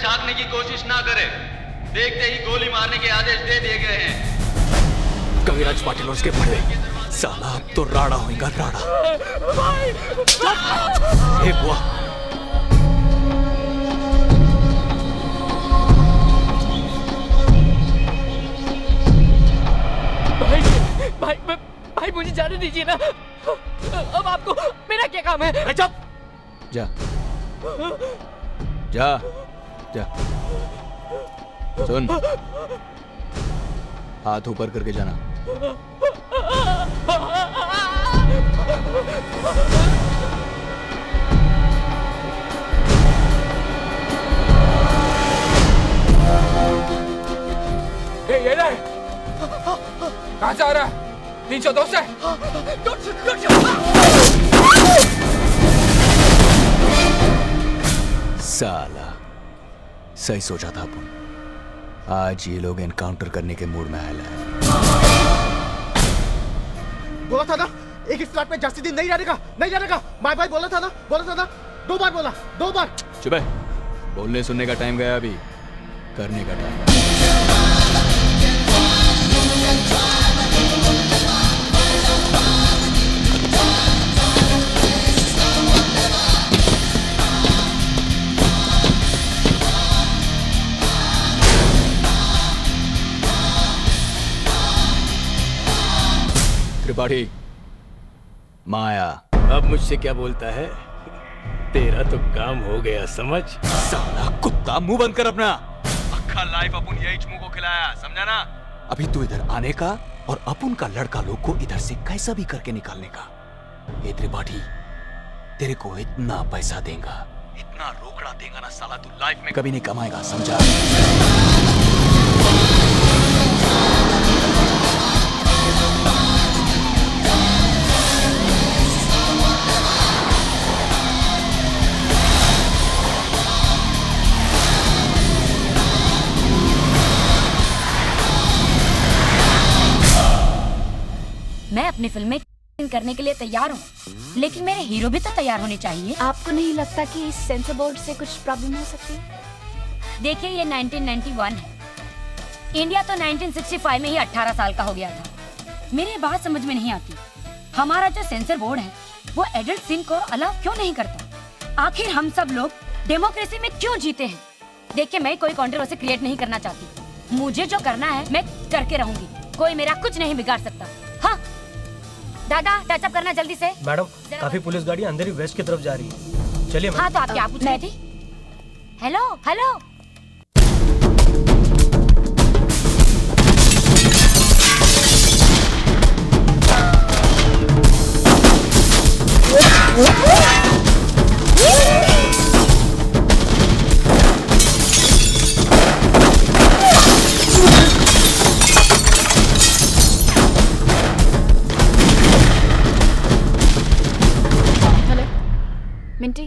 Speaker 10: भागने की कोशिश ना करे। देखते ही गोली मारने के आदेश दे दिए गए हैं।
Speaker 5: कविराज पाटिल और उसके बड़े साला अब तो राड़ा होएगा राड़ा। हे बुआ,
Speaker 16: भाई मुझे जाने दीजिए ना। अब आपको मेरा क्या काम है?
Speaker 5: चुप जा जा जा। सुन, हाथ ऊपर करके जाना।
Speaker 9: ये ले, कहाँ से आ रहा है? 302 से?
Speaker 5: साला सही सोचा था अपन। आज ये लोग एनकाउंटर करने के मूड में आया है।
Speaker 12: बोला था ना एक इस फ्लैट में जास्ती दिन नहीं रहने का। भाई बोला था ना 2 बार बोला 2 बार।
Speaker 5: चुप है, बोलने सुनने का टाइम गया, अभी करने का टाइम। त्रिपाठी, माया
Speaker 14: अब मुझसे क्या बोलता है? तेरा तो काम हो गया समझ।
Speaker 5: साला कुत्ता, मुंह बंद कर अपना। अक्खा लाइफ अपन यही चमू को खिलाया, समझा ना? अभी तू इधर आने का और अपन का लड़का लोग को इधर से कैसा भी करके निकालने का। ये त्रिपाठी, तेरे को इतना पैसा देगा, इतना रोकड़ा देगा ना साला, तू लाइफ में कभी नहीं कमाएगा, समझा?
Speaker 15: मैं अपनी फिल्में करने के लिए तैयार हूँ, लेकिन मेरे हीरो भी तो तैयार होने चाहिए।
Speaker 1: आपको नहीं लगता कि इस सेंसर बोर्ड से कुछ प्रॉब्लम हो सकती है?
Speaker 15: देखिए, ये 1991 है, इंडिया तो 1965 में ही 18 साल का हो गया था। मेरी बात समझ में नहीं आती, हमारा जो सेंसर बोर्ड है वो एडल्ट सीन को अलाउ क्यों नहीं करता? आखिर हम सब लोग डेमोक्रेसी में क्यों जीते हैं? देखिए, मैं कोई कंट्रोवर्सी क्रिएट नहीं करना चाहती, मुझे जो करना है मैं करके रहूंगी, कोई मेरा कुछ नहीं बिगाड़ सकता। हाँ दादा, टचअप करना जल्दी से।
Speaker 16: मैडम, काफी पुलिस गाड़ी अंदर ही वेस्ट की तरफ जा रही है। चलिए।
Speaker 15: हाँ, तो आप क्या पूछ रही थी? हेलो हेलो,
Speaker 1: मिंटी,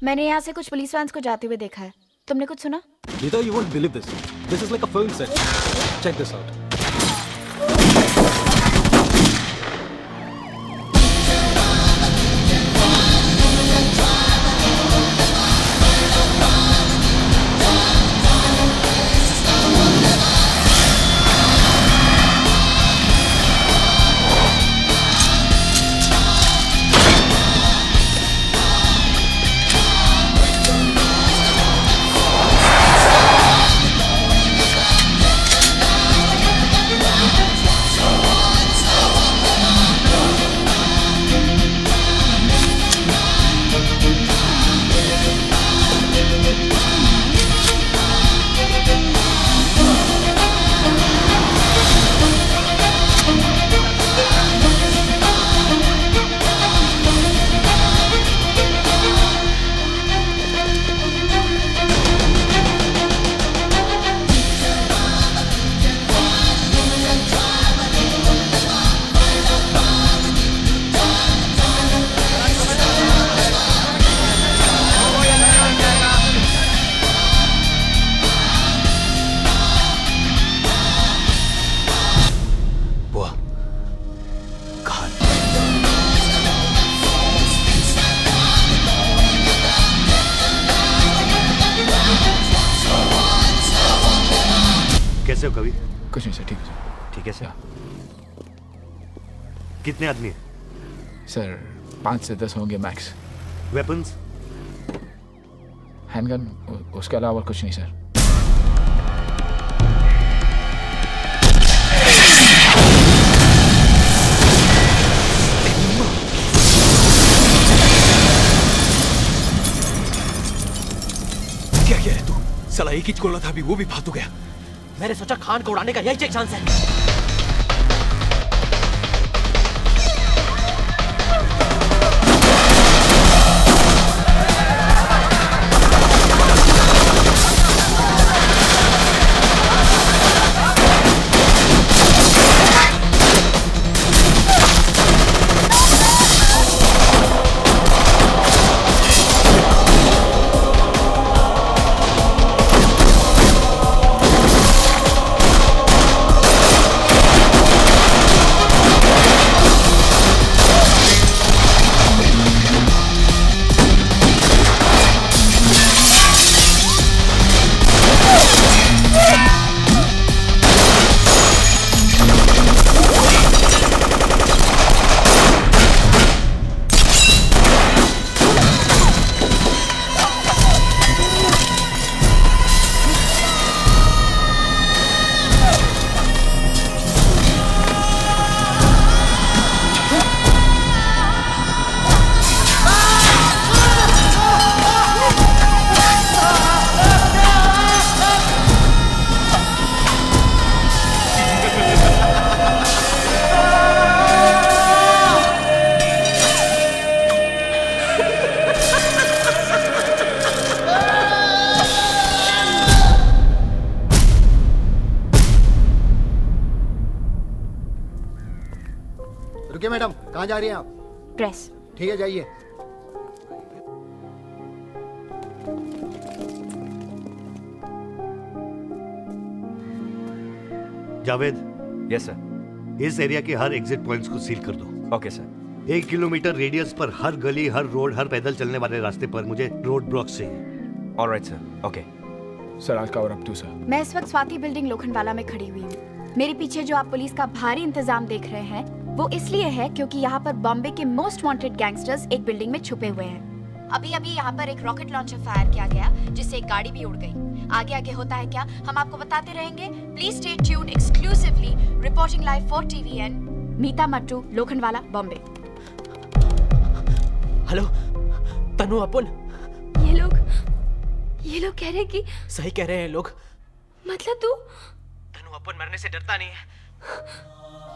Speaker 1: मैंने यहाँ से कुछ पुलिस वैन्स को जाते हुए देखा है, तुमने कुछ सुना?
Speaker 20: Gita, you won't believe this. This is like a film set. Check this out.
Speaker 4: कैसे हो कवि?
Speaker 9: कुछ नहीं सर, ठीक है सर।
Speaker 4: ठीक है सर। कितने आदमी हैं?
Speaker 9: सर 5 से 10 होंगे मैक्स।
Speaker 4: वेपन्स?
Speaker 9: हैंडगन, उसके अलावा कुछ नहीं सर।
Speaker 5: क्या किया है तू? साला एक ही गोला था, अभी वो भी फालतू गया।
Speaker 16: मैंने सोचा खान को उड़ाने का यही एक चांस है।
Speaker 19: रुकिए मैडम, कहाँ जा रही हैं आप?
Speaker 1: प्रेस।
Speaker 19: ठीक है, जाइए।
Speaker 4: जावेद।
Speaker 10: Yes sir.
Speaker 4: इस एरिया के हर एग्जिट पॉइंट्स को सील कर दो।
Speaker 10: Okay sir.
Speaker 4: 1 किलोमीटर रेडियस पर हर गली, हर रोड, हर पैदल चलने वाले रास्ते पर मुझे रोड ब्लॉक्स चाहिए।
Speaker 10: Alright sir. ओके
Speaker 9: सर, आज कवर अप टू सर।
Speaker 1: मैं इस वक्त स्वाति बिल्डिंग लोखंडवाला में खड़ी हुई हूँ। मेरे पीछे जो आप पुलिस का भारी इंतजाम देख रहे हैं वो इसलिए है क्योंकि यहाँ पर बॉम्बे के मोस्ट वांटेड गैंगस्टर्स एक बिल्डिंग में छुपे हुए हैं। अभी अभी यहाँ पर एक रॉकेट लॉन्चर फायर किया गया जिससे एक गाड़ी भी उड़ गई। आगे आगे होता है क्या हम आपको बताते रहेंगे। Please stay tuned exclusively. Reporting live for TVN, Meeta Mattoo, Lokhandwala, Bombay.
Speaker 16: Hello Tanu, अपुन।
Speaker 11: ये लोग कह रहे कि
Speaker 16: सही कह रहे हैं लोग।
Speaker 11: मतलब तू?
Speaker 16: तनु, अपुन मरने से डरता नहीं है,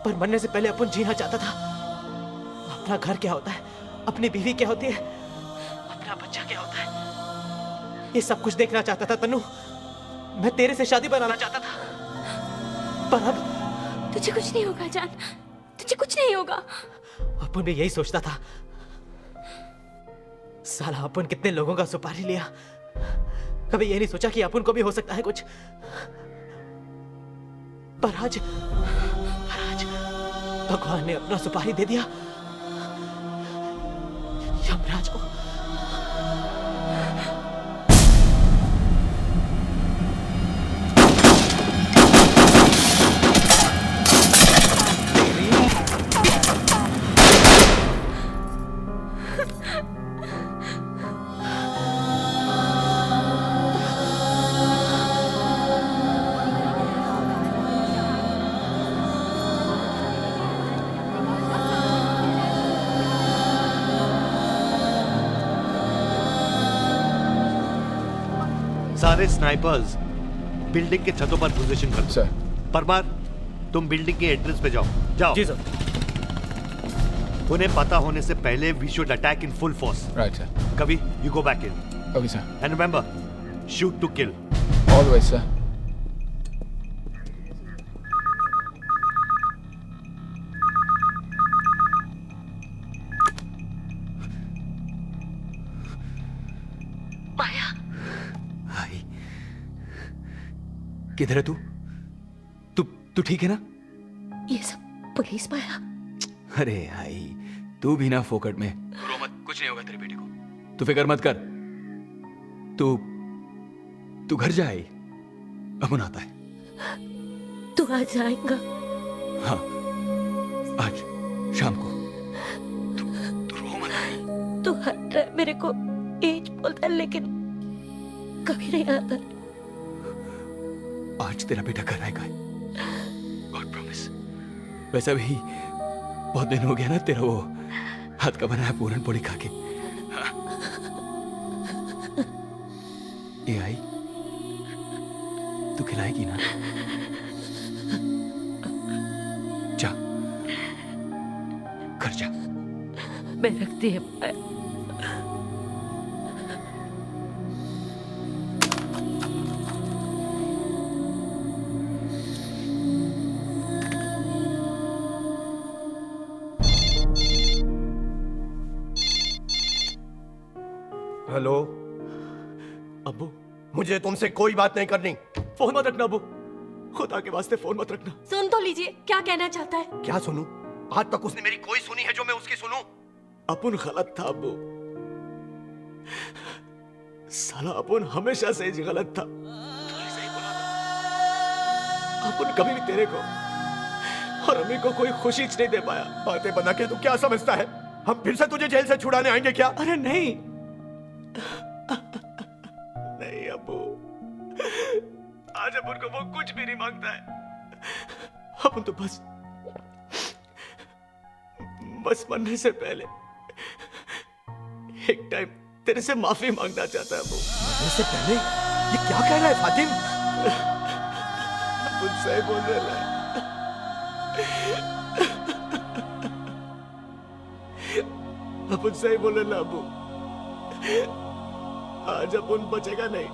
Speaker 16: पर मरने से पहले अपुन जीना चाहता था। अपना घर क्या होता है, अपनी बीवी क्या होती है, अपना बच्चा क्या होता है, ये सब कुछ देखना चाहता था तनु। मैं तेरे से शादी बनाना चाहता था, पर अब
Speaker 11: तुझे कुछ नहीं होगा जान, तुझे कुछ नहीं होगा।
Speaker 16: अपुन भी यही सोचता था। साला अपुन कितने लोगों का सुपारी लिया, कभी ये नहीं सोचा कि अपुन को भी हो सकता है कुछ। पर आज भगवान ने अपना सुपारी दे दिया यमराज को।
Speaker 4: सारे स्नाइपर्स बिल्डिंग के छतों पर पोजीशन कर
Speaker 9: सर।
Speaker 4: परमार, तुम बिल्डिंग के एड्रेस पे जाओ। जाओ।
Speaker 16: जी सर।
Speaker 4: उन्हें पता होने से पहले we should attack in full force.
Speaker 9: Right sir.
Speaker 4: कभी you go back in.
Speaker 9: Okay sir.
Speaker 4: And remember, shoot to kill.
Speaker 9: Always sir.
Speaker 11: Maya,
Speaker 5: किधर है तू? तू ठीक है ना?
Speaker 15: ये सब पुलिस माया।
Speaker 5: अरे भाई, तू भी ना फोकट में। रो मत, कुछ नहीं होगा तेरे बेटे को। तू फिक्र मत कर। तू घर जाए, अपुन आता है।
Speaker 15: तू आज आएगा?
Speaker 5: हाँ, आज शाम को।
Speaker 11: को एज बोलता है लेकिन कभी नहीं आता।
Speaker 5: आज तेरा बेटा घर आएगा, गॉड प्रॉमिस। वैसे भी बहुत दिन हो गया ना तेरा वो हाथ का बनाया पूरन पोली खा के। ये आई, तू खिलाएगी ना? जा, घर जा।
Speaker 11: मैं रखती है माया।
Speaker 12: हेलो
Speaker 6: अब्बू,
Speaker 12: मुझे तुमसे कोई बात नहीं करनी।
Speaker 6: फोन मत रखना अब्बू, खुदा के वास्ते फोन मत रखना।
Speaker 11: सुन तो लीजिए, क्या कहना चाहता है?
Speaker 12: क्या सुनूं? आज तक उसने मेरी कोई सुनी है जो मैं उसकी सुनूं?
Speaker 6: अपुन गलत था अब्बू, साला अपुन हमेशा से ही गलत था। तूने सही बोला था। अपुन कभी भी तेरे को और अम्मी को कोई खुशी नहीं दे पाया।
Speaker 12: बातें बना के तू क्या समझता है? हम फिर से तुझे जेल से छुड़ाने आएंगे क्या?
Speaker 6: अरे नहीं नहीं अब्बू, आज अपुन को वो कुछ भी नहीं मांगता है। अपुन तो बस मरने से पहले एक टाइम तेरे से माफी मांगना चाहता है अब्बू।
Speaker 12: मरने से पहले? ये क्या कह रहा है फातिम?
Speaker 6: अपुन सही बोल रहा है। अपुन सही बोल रहा अब्बू, आज अपुन बचेगा नहीं।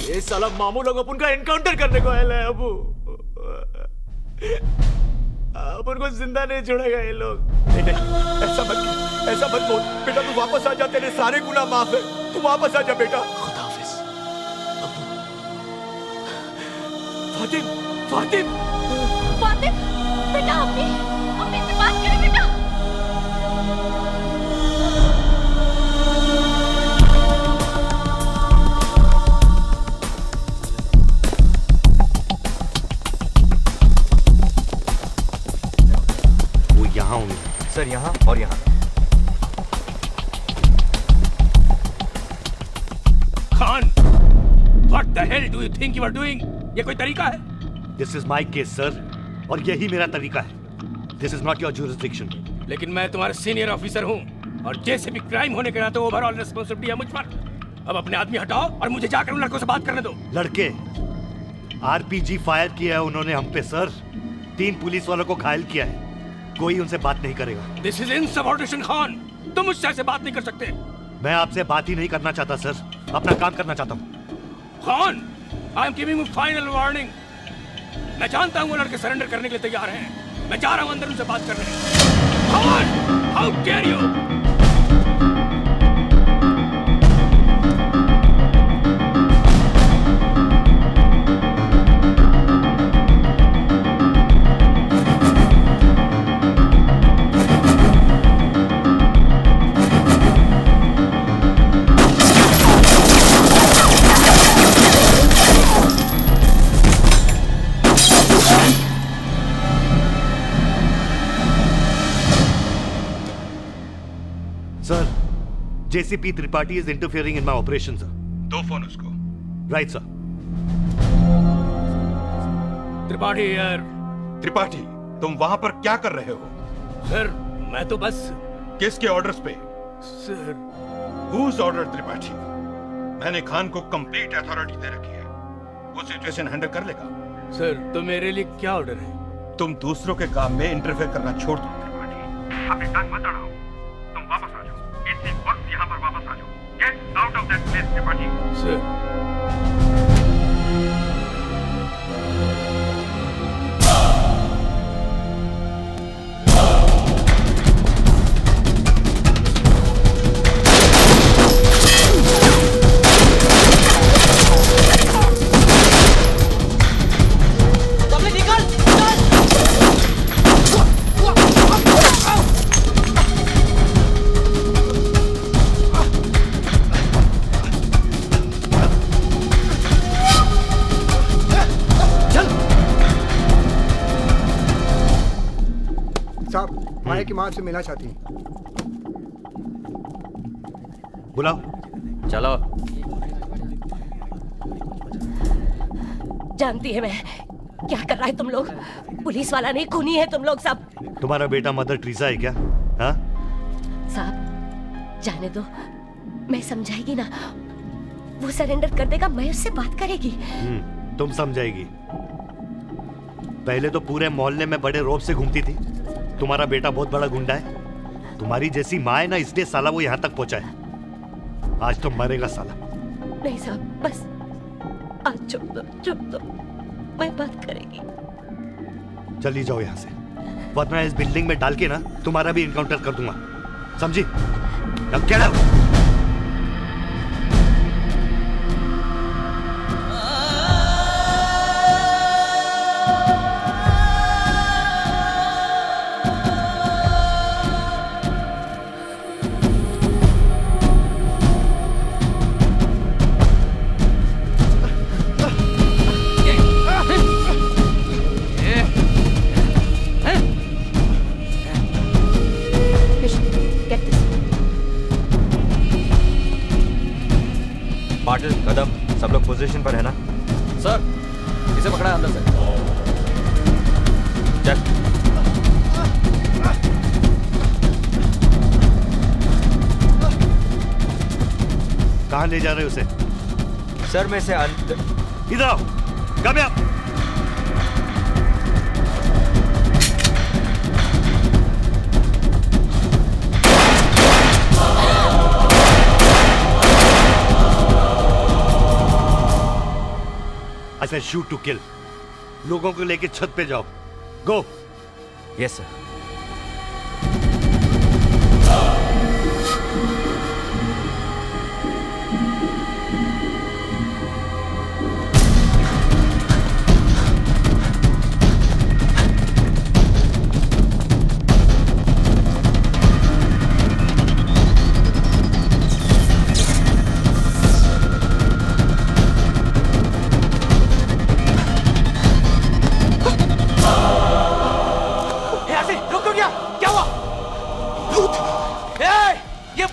Speaker 6: ये साला मामू लोग अपुन का एनकाउंटर करने को आया है अबू। अपुन को जिंदा नहीं छोड़ेगा ये लोग।
Speaker 12: नहीं ऐसा मत बोल बेटा, तू वापस आ जा, तेरे सारे गुनाह माफ है। तू वापस आ जा बेटा।
Speaker 6: खुदा हाफिज फातिम, फातिम,
Speaker 11: फातिम, बेटा अम्मी से बात करें बेटा।
Speaker 4: यहाँ हूँ सर, यहाँ और यहाँ।
Speaker 2: Khan, what the hell do you think you are doing? ये कोई तरीका है?
Speaker 4: This is my case, sir, और यही मेरा तरीका है। This is not your jurisdiction.
Speaker 2: लेकिन मैं तुम्हारा सीनियर ऑफिसर हूँ और जैसे भी क्राइम होने के नाते ओवरऑल रिस्पॉन्सिबिलिटी है मुझ पर। अब अपने आदमी हटाओ और मुझे जाकर उन लड़कों से बात करने दो।
Speaker 4: लड़के आरपीजी फायर किया है उन्होंने हम पे सर। 3 पुलिस वालों को घायल किया है, कोई उनसे बात नहीं करेगा।
Speaker 2: This is insubordination, Khan. तुम मुझसे ऐसे बात नहीं कर सकते।
Speaker 4: मैं आपसे बात ही नहीं करना चाहता सर, अपना काम करना चाहता हूँ।
Speaker 2: Khan, I am giving you final warning। मैं जानता हूँ वो लड़के सरेंडर करने के लिए तैयार हैं। मैं जा रहा हूँ अंदर उनसे बात करने। Khan, how dare you?
Speaker 4: Sir, JCP Tripathi is interfering in my operation sir.
Speaker 8: दो फोन उसको।
Speaker 4: Right sir.
Speaker 2: त्रिपाठी यार।
Speaker 8: त्रिपाठी, तुम वहां पर क्या कर रहे हो?
Speaker 2: सर, मैं तो बस।
Speaker 8: किसके ऑर्डर्स पे?
Speaker 2: सर।
Speaker 8: Whose order Tripathi? मैंने खान को कंप्लीट अथॉरिटी दे रखी है, वो सिचुएशन हैंडल कर लेगा।
Speaker 2: सर, तो मेरे लिए क्या ऑर्डर है?
Speaker 8: तुम दूसरों के काम में इंटरफेयर करना छोड़ दो त्रिपाठी। अभी टांग मत अड़ाओ, तुम वापस आ जाओ। इसी वक्त यहाँ पर वापस आ जाओ। Get out of that place Tripathi.
Speaker 2: Sir.
Speaker 19: साहब, माया की माँ से मिलना चाहती हैं।
Speaker 4: बुलाओ।
Speaker 10: चलो।
Speaker 15: जानती है मैं क्या कर रहा है तुम लोग। पुलिस वाला नहीं, खूनी है तुम लोग सब।
Speaker 4: तुम्हारा बेटा मदर टेरेसा है क्या? हाँ?
Speaker 15: साहब जाने दो, मैं समझाएगी ना, वो सरेंडर कर देगा, मैं उससे बात करेगी।
Speaker 4: तुम समझाएगी। पहले तो पूरे मोहल्ले में बड़े रौब से घूमती थी। तुम्हारा बेटा बहुत बड़ा गुंडा है। तुम्हारी जैसी माँ है ना, इसलिए साला वो यहाँ तक पहुंचा है। आज तो मरेगा साला।
Speaker 15: नहीं साहब बस आज चुप दो, मैं बात करेगी।
Speaker 4: चली जाओ यहाँ से, वरना इस बिल्डिंग में डाल के ना तुम्हारा भी इनकाउंटर कर दूंगा, समझी? अब क्या
Speaker 10: पाटिल, कदम, सब लोग पोजीशन पर है ना?
Speaker 20: सर, इसे पकड़ा है अंदर से।
Speaker 10: चल।
Speaker 4: कहाँ ले जा रहे हो उसे?
Speaker 10: सर मैं इसे अंदर।
Speaker 4: इधर आओ, कब आप? I said shoot to kill. लोगों को लेके छत पे जाओ। Go.
Speaker 10: Yes sir.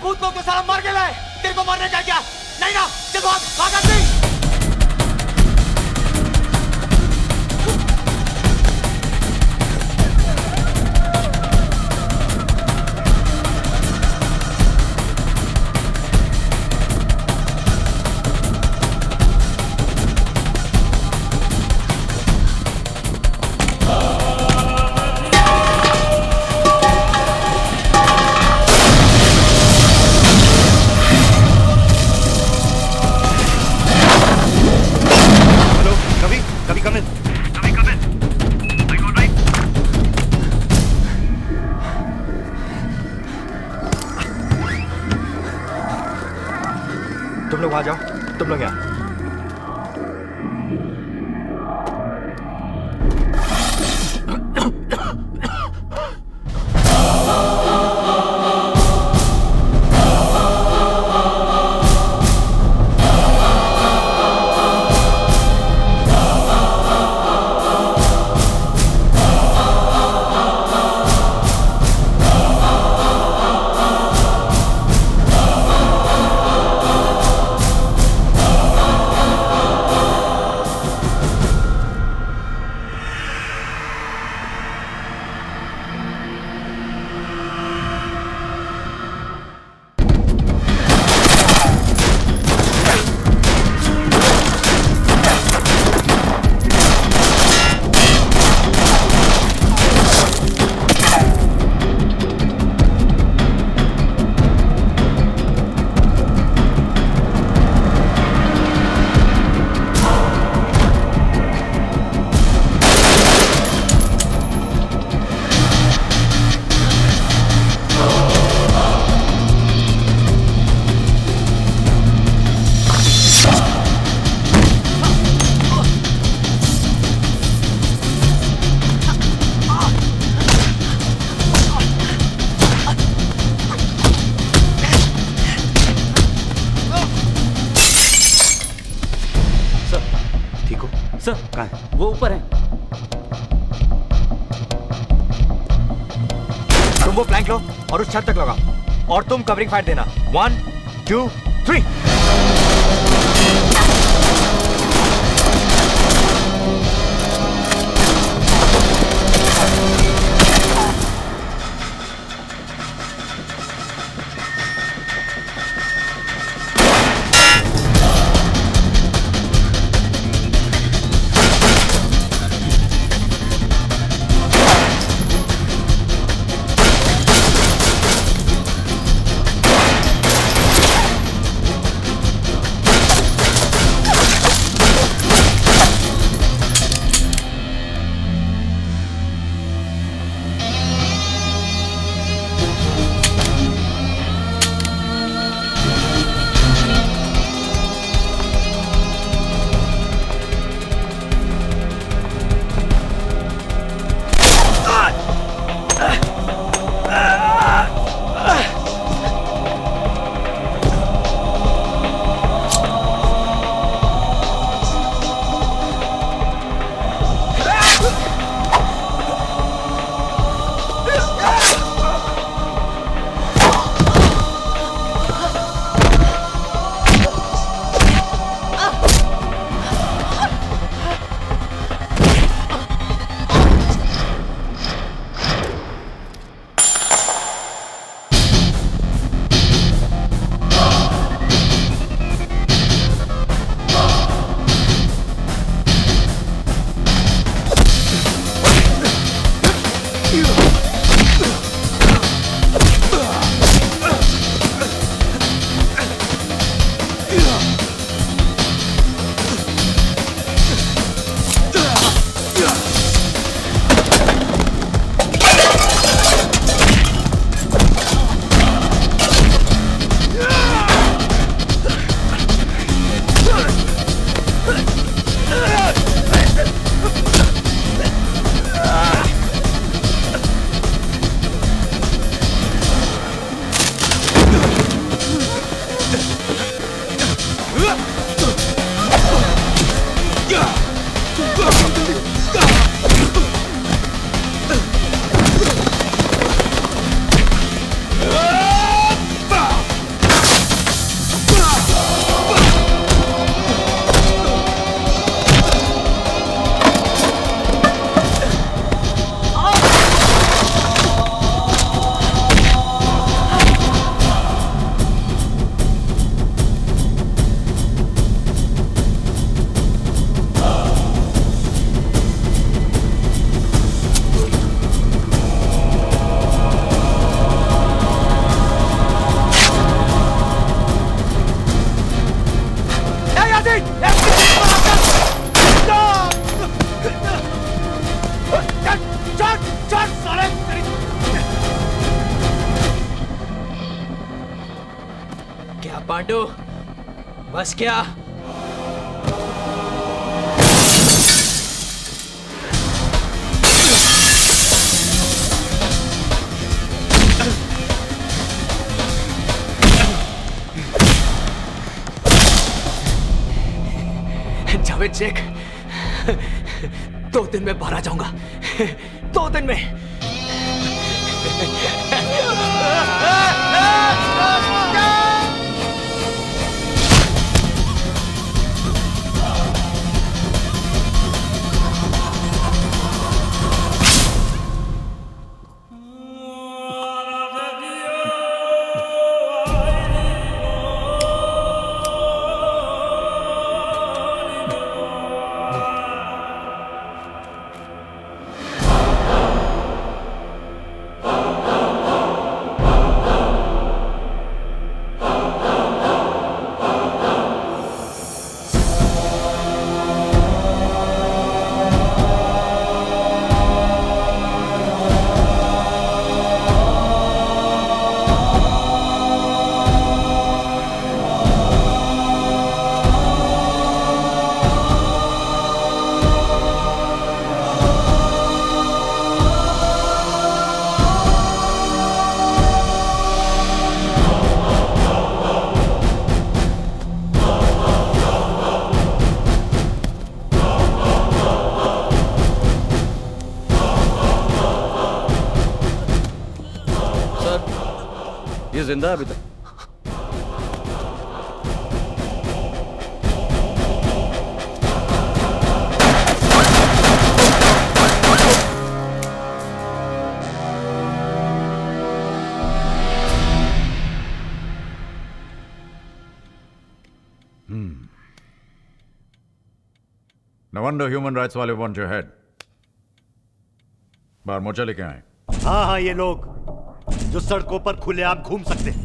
Speaker 16: भूत लोग तो सारा मर गया है, तेरे को मरने का क्या? नहीं ना, चल भाग, भाग सिंह।
Speaker 10: तुम लोग वहां जाओ, तुम लोग यहाँ।
Speaker 20: सर,
Speaker 4: कहाँ है?
Speaker 20: वो ऊपर है।
Speaker 10: तुम वो प्लैंक लो और उस छत तक लगाओ और तुम कवरिंग फायर देना। 1,
Speaker 4: 2, 3.
Speaker 16: क्या पांडु, बस क्या?
Speaker 6: जावेद शेख, 2 दिन में बाहर आ जाऊंगा, 2 दिन में।
Speaker 20: ये जिंदा है अभी तक?
Speaker 3: No wonder human rights वाले want your head. बाहर मोर्चा लेके आए।
Speaker 4: हाँ हाँ, ये लोग जो सड़कों पर खुलेआम घूम सकते हैं,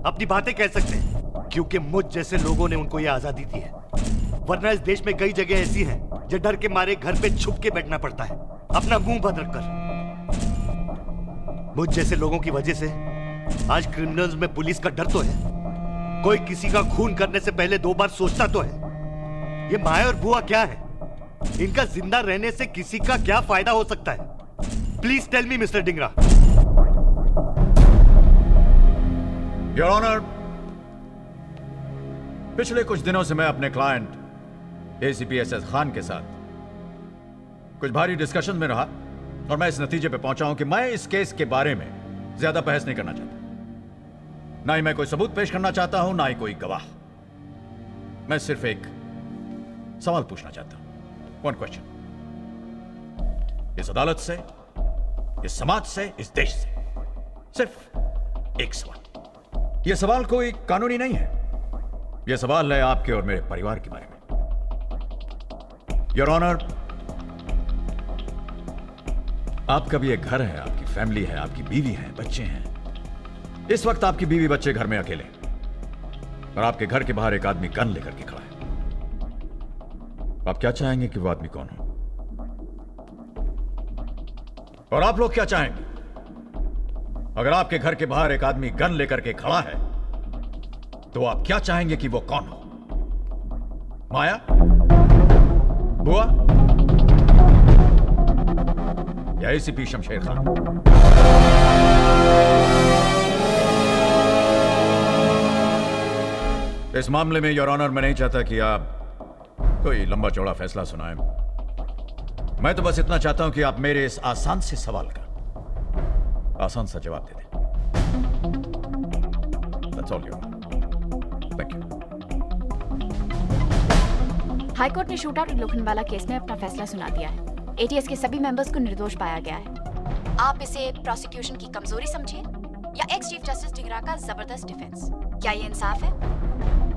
Speaker 4: अपनी बातें कह सकते हैं, क्योंकि मुझ जैसे लोगों ने उनको ये आजादी दी है। वरना इस देश में कई जगह ऐसी हैं जो डर के मारे घर पे छुप के बैठना पड़ता है, अपना मुंह बंद रखकर। मुझ जैसे लोगों की वजह से आज क्रिमिनल्स में पुलिस का डर तो है। कोई किसी का खून करने से पहले 2 बार सोचता तो है। ये माया और बुआ क्या है? इनका जिंदा रहने से किसी का क्या फायदा हो सकता है? Please tell me mister Dhingra.
Speaker 3: Your honour, पिछले कुछ दिनों से मैं अपने क्लाइंट एसीपी एसएस खान के साथ कुछ भारी डिस्कशन में रहा और मैं इस नतीजे पे पहुंचा हूं कि मैं इस केस के बारे में ज्यादा बहस नहीं करना चाहता। ना ही मैं कोई सबूत पेश करना चाहता हूं, ना ही कोई गवाह। मैं सिर्फ एक सवाल पूछना चाहता हूं। One question. इस अदालत से, इस समाज से, इस देश से सिर्फ एक सवाल। यह सवाल कोई कानूनी नहीं है, यह सवाल है आपके और मेरे परिवार के बारे में। योर ऑनर, आपका भी एक घर है, आपकी फैमिली है, आपकी बीवी है, बच्चे हैं। इस वक्त आपकी बीवी बच्चे घर में अकेले और आपके घर के बाहर एक आदमी गन लेकर के खड़ा है। आप क्या चाहेंगे कि वो आदमी कौन हो? और आप लोग क्या चाहेंगे अगर आपके घर के बाहर एक आदमी गन लेकर के खड़ा है? तो आप क्या चाहेंगे कि वो कौन हो? माया, बुआ या एसीपी शमशेर खान? इस मामले में योर ऑनर, मैं नहीं चाहता कि आप कोई लंबा चौड़ा फैसला सुनाएं। मैं तो बस इतना चाहता हूं कि आप मेरे इस आसान से सवाल का आसान सा जवाब दे दें। That's all, Your Honor. Thank you.
Speaker 1: High court ने शूट आउट लोखंडवाला केस में अपना फैसला सुना दिया है। एटीएस के सभी मेंबर्स को निर्दोष पाया गया है। आप इसे प्रोसिक्यूशन की कमजोरी समझिए या एक्स चीफ जस्टिस डिंगरा का जबरदस्त डिफेंस। क्या ये इंसाफ है?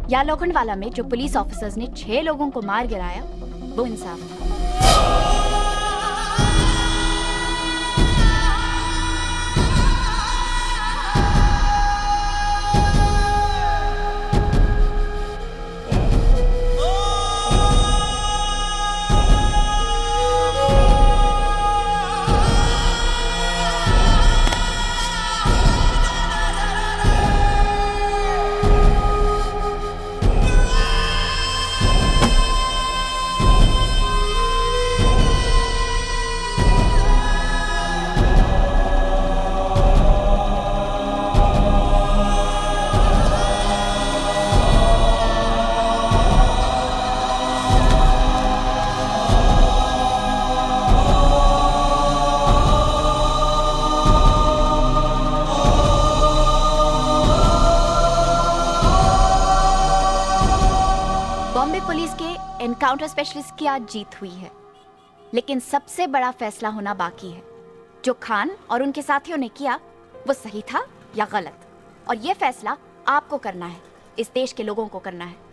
Speaker 1: या लोखंडवाला में जो पुलिस ऑफिसर्स ने 6 लोगों को मार गिराया, वो इंसाफ था? एनकाउंटर स्पेशलिस्ट की आज जीत हुई है, लेकिन सबसे बड़ा फैसला होना बाकी है। जो खान और उनके साथियों ने किया वो सही था या गलत, और ये फैसला आपको करना है, इस देश के लोगों को करना है।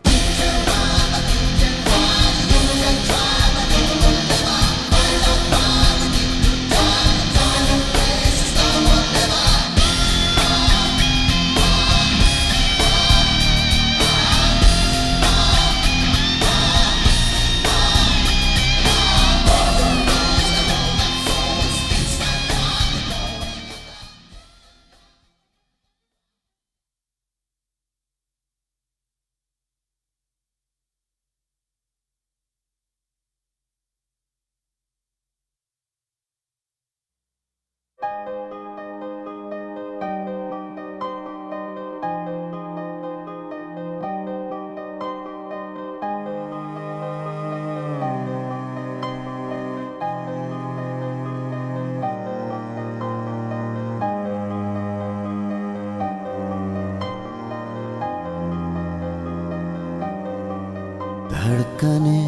Speaker 21: धड़कने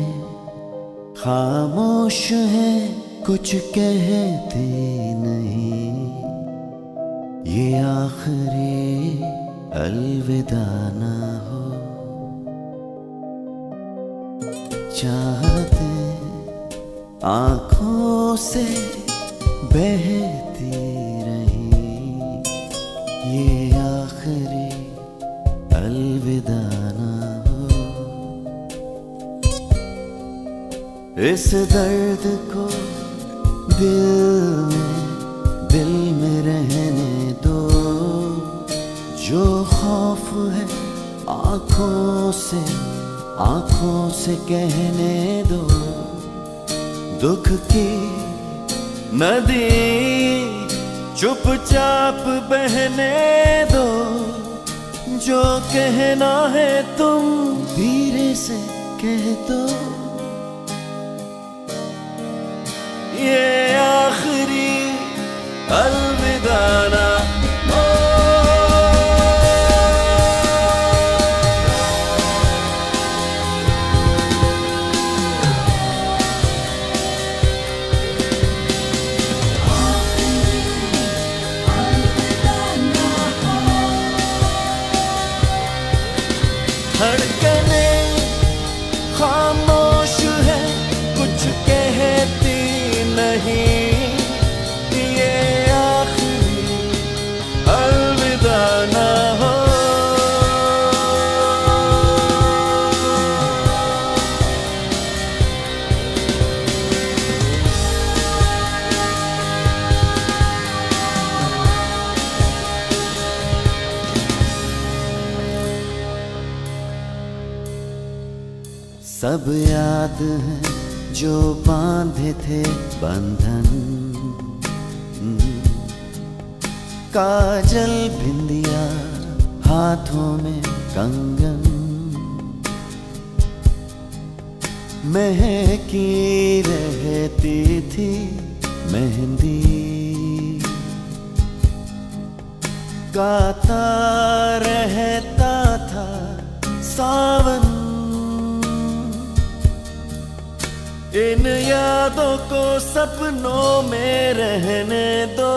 Speaker 21: खामोश है, कुछ कहते नहीं, ये आखिरी अलविदा ना हो। चाहते आंखों से बहती रही ये आखिरी अलविदा ना हो। इस दर्द को दिल में रहने दो, जो खौफ है आंखों से कहने दो। दुख की नदी चुपचाप बहने दो, जो कहना है तुम धीरे से कह दो। ये आखिरी अलविदा ना हो। धड़कने खामोश है, कुछ कहती नहीं, ये आखिरी अलविदा ना हो। सब याद है जो बांधे थे बंधन, काजल बिंदिया हाथों में कंगन, महकी रहती थी मेहंदी, गाता रहता था सावन। इन यादों को सपनों में रहने दो।